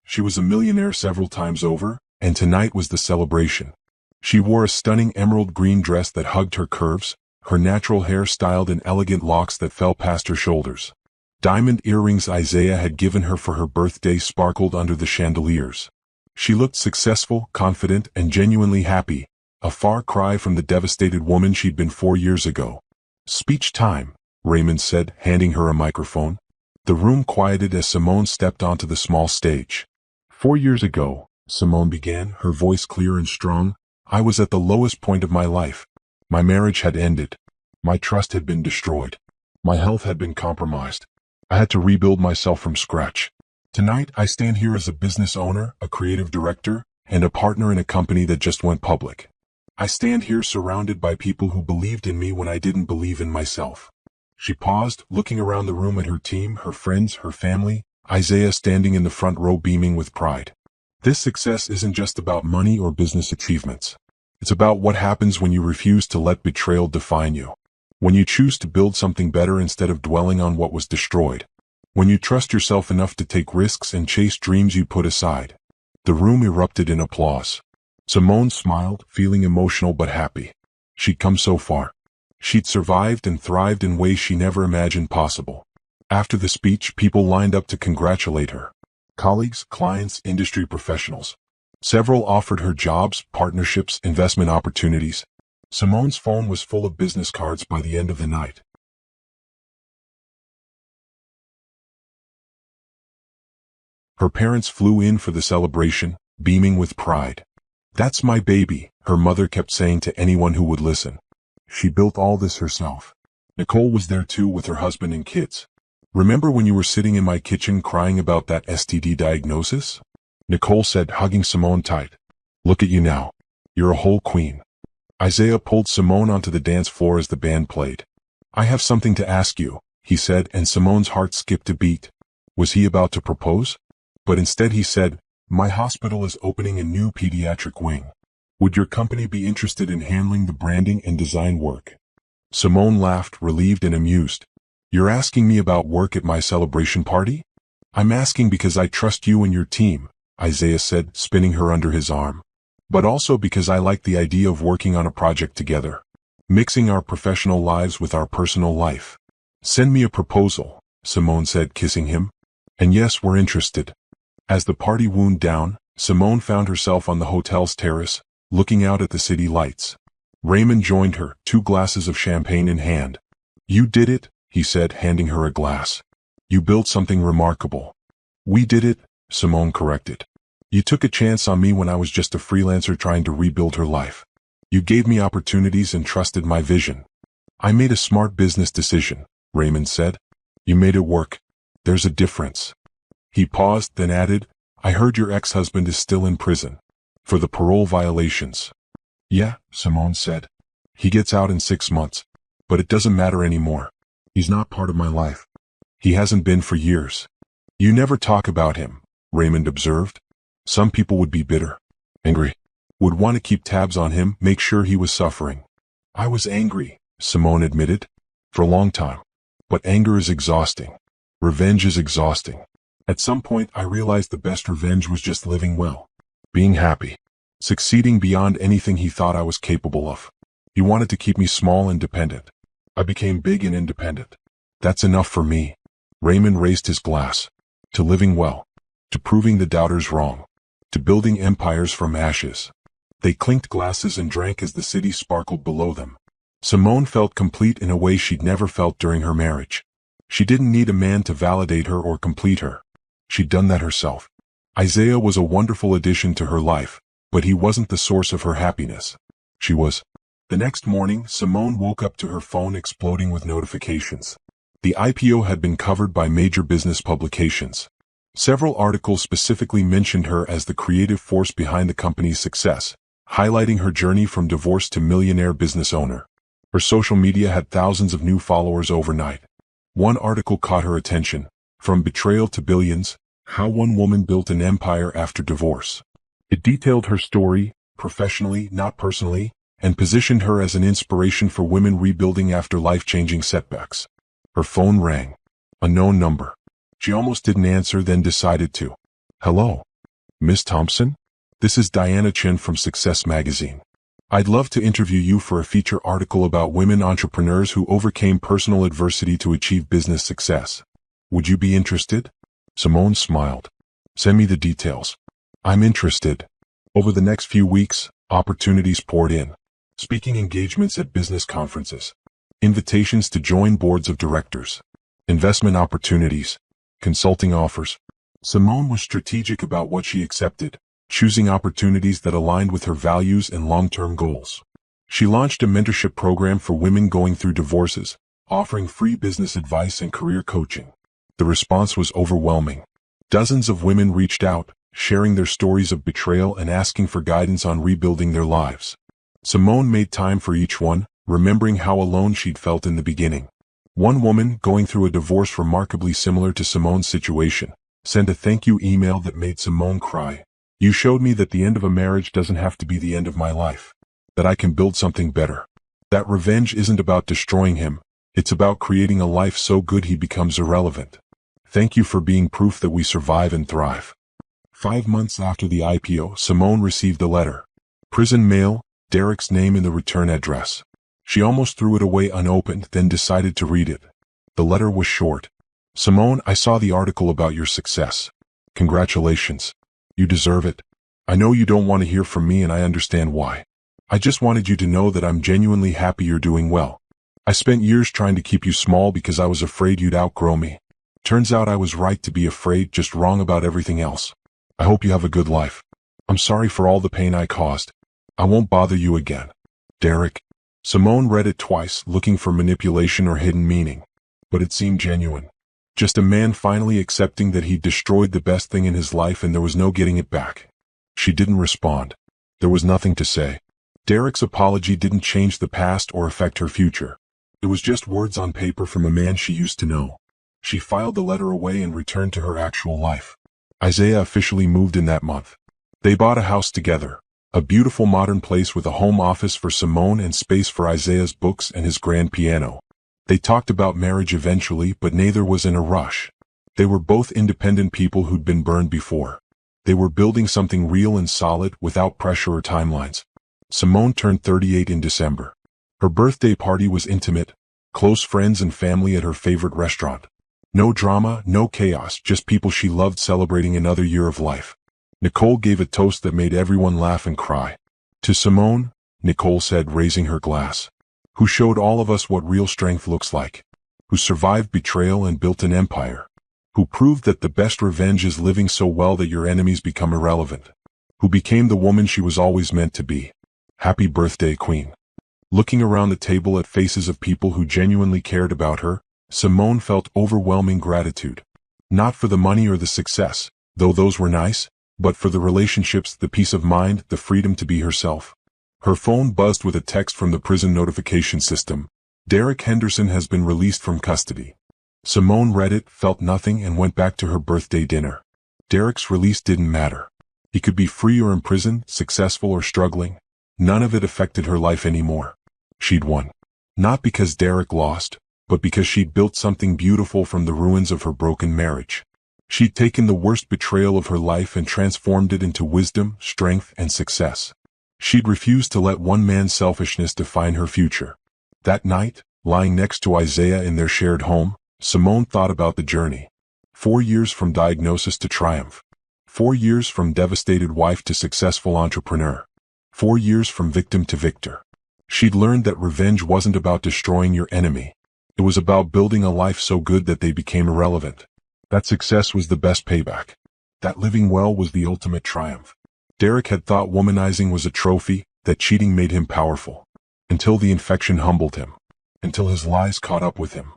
She was a millionaire several times over, and tonight was the celebration. She wore a stunning emerald green dress that hugged her curves, her natural hair styled in elegant locks that fell past her shoulders. Diamond earrings Isaiah had given her for her birthday sparkled under the chandeliers. She looked successful, confident, and genuinely happy, a far cry from the devastated woman she'd been 4 years ago. "Speech time," Raymond said, handing her a microphone. The room quieted as Simone stepped onto the small stage. "4 years ago," Simone began, her voice clear and strong, "I was at the lowest point of my life. My marriage had ended. My trust had been destroyed. My health had been compromised. I had to rebuild myself from scratch. Tonight, I stand here as a business owner, a creative director, and a partner in a company that just went public. I stand here surrounded by people who believed in me when I didn't believe in myself." She paused, looking around the room at her team, her friends, her family, Isaiah standing in the front row beaming with pride. This success isn't just about money or business achievements. It's about what happens when you refuse to let betrayal define you. When you choose to build something better instead of dwelling on what was destroyed. When you trust yourself enough to take risks and chase dreams you put aside. The room erupted in applause. Simone smiled, feeling emotional but happy. She'd come so far. She'd survived and thrived in ways she never imagined possible. After the speech, people lined up to congratulate her. Colleagues, clients, industry professionals. Several offered her jobs, partnerships, investment opportunities. Simone's phone was full of business cards by the end of the night. Her parents flew in for the celebration, beaming with pride. "That's my baby," her mother kept saying to anyone who would listen. "She built all this herself." Nicole was there too with her husband and kids. "Remember when you were sitting in my kitchen crying about that STD diagnosis?" Nicole said, hugging Simone tight. "Look at you now. You're a whole queen." Isaiah pulled Simone onto the dance floor as the band played. "I have something to ask you," he said, and Simone's heart skipped a beat. Was he about to propose? But instead he said, "My hospital is opening a new pediatric wing. Would your company be interested in handling the branding and design work?" Simone laughed, relieved and amused. "You're asking me about work at my celebration party?" "I'm asking because I trust you and your team," Isaiah said, spinning her under his arm. "But also because I like the idea of working on a project together. Mixing our professional lives with our personal life. Send me a proposal," Simone said, kissing him. "And yes, we're interested." As the party wound down, Simone found herself on the hotel's terrace, looking out at the city lights. Raymond joined her, 2 glasses of champagne in hand. "You did it," he said, handing her a glass. "You built something remarkable." "We did it," Simone corrected. "You took a chance on me when I was just a freelancer trying to rebuild her life. You gave me opportunities and trusted my vision." "I made a smart business decision," Raymond said. "You made it work. There's a difference." He paused, then added, "I heard your ex-husband is still in prison. For the parole violations." "Yeah," Simone said. "He gets out in 6 months. But it doesn't matter anymore. He's not part of my life. He hasn't been for years." "You never talk about him," Raymond observed. "Some people would be bitter. Angry. Would want to keep tabs on him, make sure he was suffering." "I was angry," Simone admitted. "For a long time. But anger is exhausting. Revenge is exhausting. At some point I realized the best revenge was just living well. Being happy. Succeeding beyond anything he thought I was capable of. He wanted to keep me small and dependent. I became big and independent. That's enough for me." Raymond raised his glass. "To living well. To proving the doubters wrong. To building empires from ashes." They clinked glasses and drank as the city sparkled below them. Simone felt complete in a way she'd never felt during her marriage. She didn't need a man to validate her or complete her. She'd done that herself. Isaiah was a wonderful addition to her life, but he wasn't the source of her happiness. She was. The next morning, Simone woke up to her phone exploding with notifications. The IPO had been covered by major business publications. Several articles specifically mentioned her as the creative force behind the company's success, highlighting her journey from divorce to millionaire business owner. Her social media had thousands of new followers overnight. One article caught her attention, "From Betrayal to Billions, How One Woman Built an Empire After Divorce." It detailed her story, professionally, not personally, and positioned her as an inspiration for women rebuilding after life-changing setbacks. Her phone rang. Unknown number. She almost didn't answer, then decided to. Hello, Miss Thompson? This is Diana Chen from Success Magazine. I'd love to interview you for a feature article about women entrepreneurs who overcame personal adversity to achieve business success. Would you be interested? Simone smiled. Send me the details. I'm interested. Over the next few weeks, opportunities poured in. Speaking engagements at business conferences. Invitations to join boards of directors. Investment opportunities. Consulting offers. Simone was strategic about what she accepted, choosing opportunities that aligned with her values and long-term goals. She launched a mentorship program for women going through divorces, offering free business advice and career coaching. The response was overwhelming. Dozens of women reached out, sharing their stories of betrayal and asking for guidance on rebuilding their lives. Simone made time for each one, remembering how alone she'd felt in the beginning. One woman, going through a divorce remarkably similar to Simone's situation, sent a thank you email that made Simone cry. You showed me that the end of a marriage doesn't have to be the end of my life. That I can build something better. That revenge isn't about destroying him. It's about creating a life so good he becomes irrelevant. Thank you for being proof that we survive and thrive. 5 months after the IPO, Simone received a letter. Prison mail, Derek's name in the return address. She almost threw it away unopened, then decided to read it. The letter was short. Simone, I saw the article about your success. Congratulations. You deserve it. I know you don't want to hear from me and I understand why. I just wanted you to know that I'm genuinely happy you're doing well. I spent years trying to keep you small because I was afraid you'd outgrow me. Turns out I was right to be afraid, just wrong about everything else. I hope you have a good life. I'm sorry for all the pain I caused. I won't bother you again. Derek. Simone read it twice, looking for manipulation or hidden meaning. But it seemed genuine. Just a man finally accepting that he'd destroyed the best thing in his life and there was no getting it back. She didn't respond. There was nothing to say. Derek's apology didn't change the past or affect her future. It was just words on paper from a man she used to know. She filed the letter away and returned to her actual life. Isaiah officially moved in that month. They bought a house together. A beautiful modern place with a home office for Simone and space for Isaiah's books and his grand piano. They talked about marriage eventually, but neither was in a rush. They were both independent people who'd been burned before. They were building something real and solid without pressure or timelines. Simone turned 38 in December. Her birthday party was intimate, close friends and family at her favorite restaurant. No drama, no chaos, just people she loved celebrating another year of life. Nicole gave a toast that made everyone laugh and cry. To Simone, Nicole said, raising her glass. Who showed all of us what real strength looks like. Who survived betrayal and built an empire. Who proved that the best revenge is living so well that your enemies become irrelevant. Who became the woman she was always meant to be. Happy birthday, Queen. Looking around the table at faces of people who genuinely cared about her, Simone felt overwhelming gratitude. Not for the money or the success, though those were nice, but for the relationships, the peace of mind, the freedom to be herself. Her phone buzzed with a text from the prison notification system. Derek Henderson has been released from custody. Simone read it, felt nothing, and went back to her birthday dinner. Derek's release didn't matter. He could be free or in prison, successful or struggling. None of it affected her life anymore. She'd won. Not because Derek lost, but because she'd built something beautiful from the ruins of her broken marriage. She'd taken the worst betrayal of her life and transformed it into wisdom, strength, and success. She'd refused to let one man's selfishness define her future. That night, lying next to Isaiah in their shared home, Simone thought about the journey. 4 years from diagnosis to triumph. 4 years from devastated wife to successful entrepreneur. 4 years from victim to victor. She'd learned that revenge wasn't about destroying your enemy. It was about building a life so good that they became irrelevant. That success was the best payback. That living well was the ultimate triumph. Derek had thought womanizing was a trophy, that cheating made him powerful. Until the infection humbled him. Until his lies caught up with him.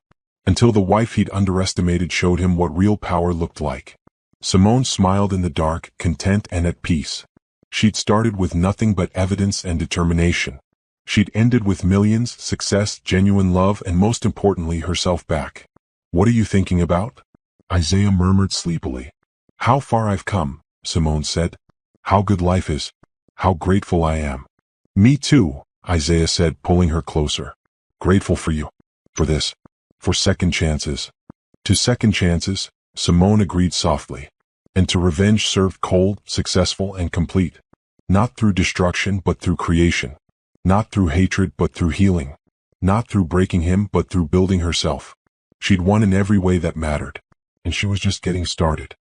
Until the wife he'd underestimated showed him what real power looked like. Simone smiled in the dark, content and at peace. She'd started with nothing but evidence and determination. She'd ended with millions, success, genuine love, and most importantly, herself back. What are you thinking about? Isaiah murmured sleepily. How far I've come, Simone said. How good life is. How grateful I am. Me too, Isaiah said, pulling her closer. Grateful for you. For this. For second chances. To second chances, Simone agreed softly. And to revenge served cold, successful, and complete. Not through destruction but through creation. Not through hatred but through healing. Not through breaking him but through building herself. She'd won in every way that mattered. And she was just getting started.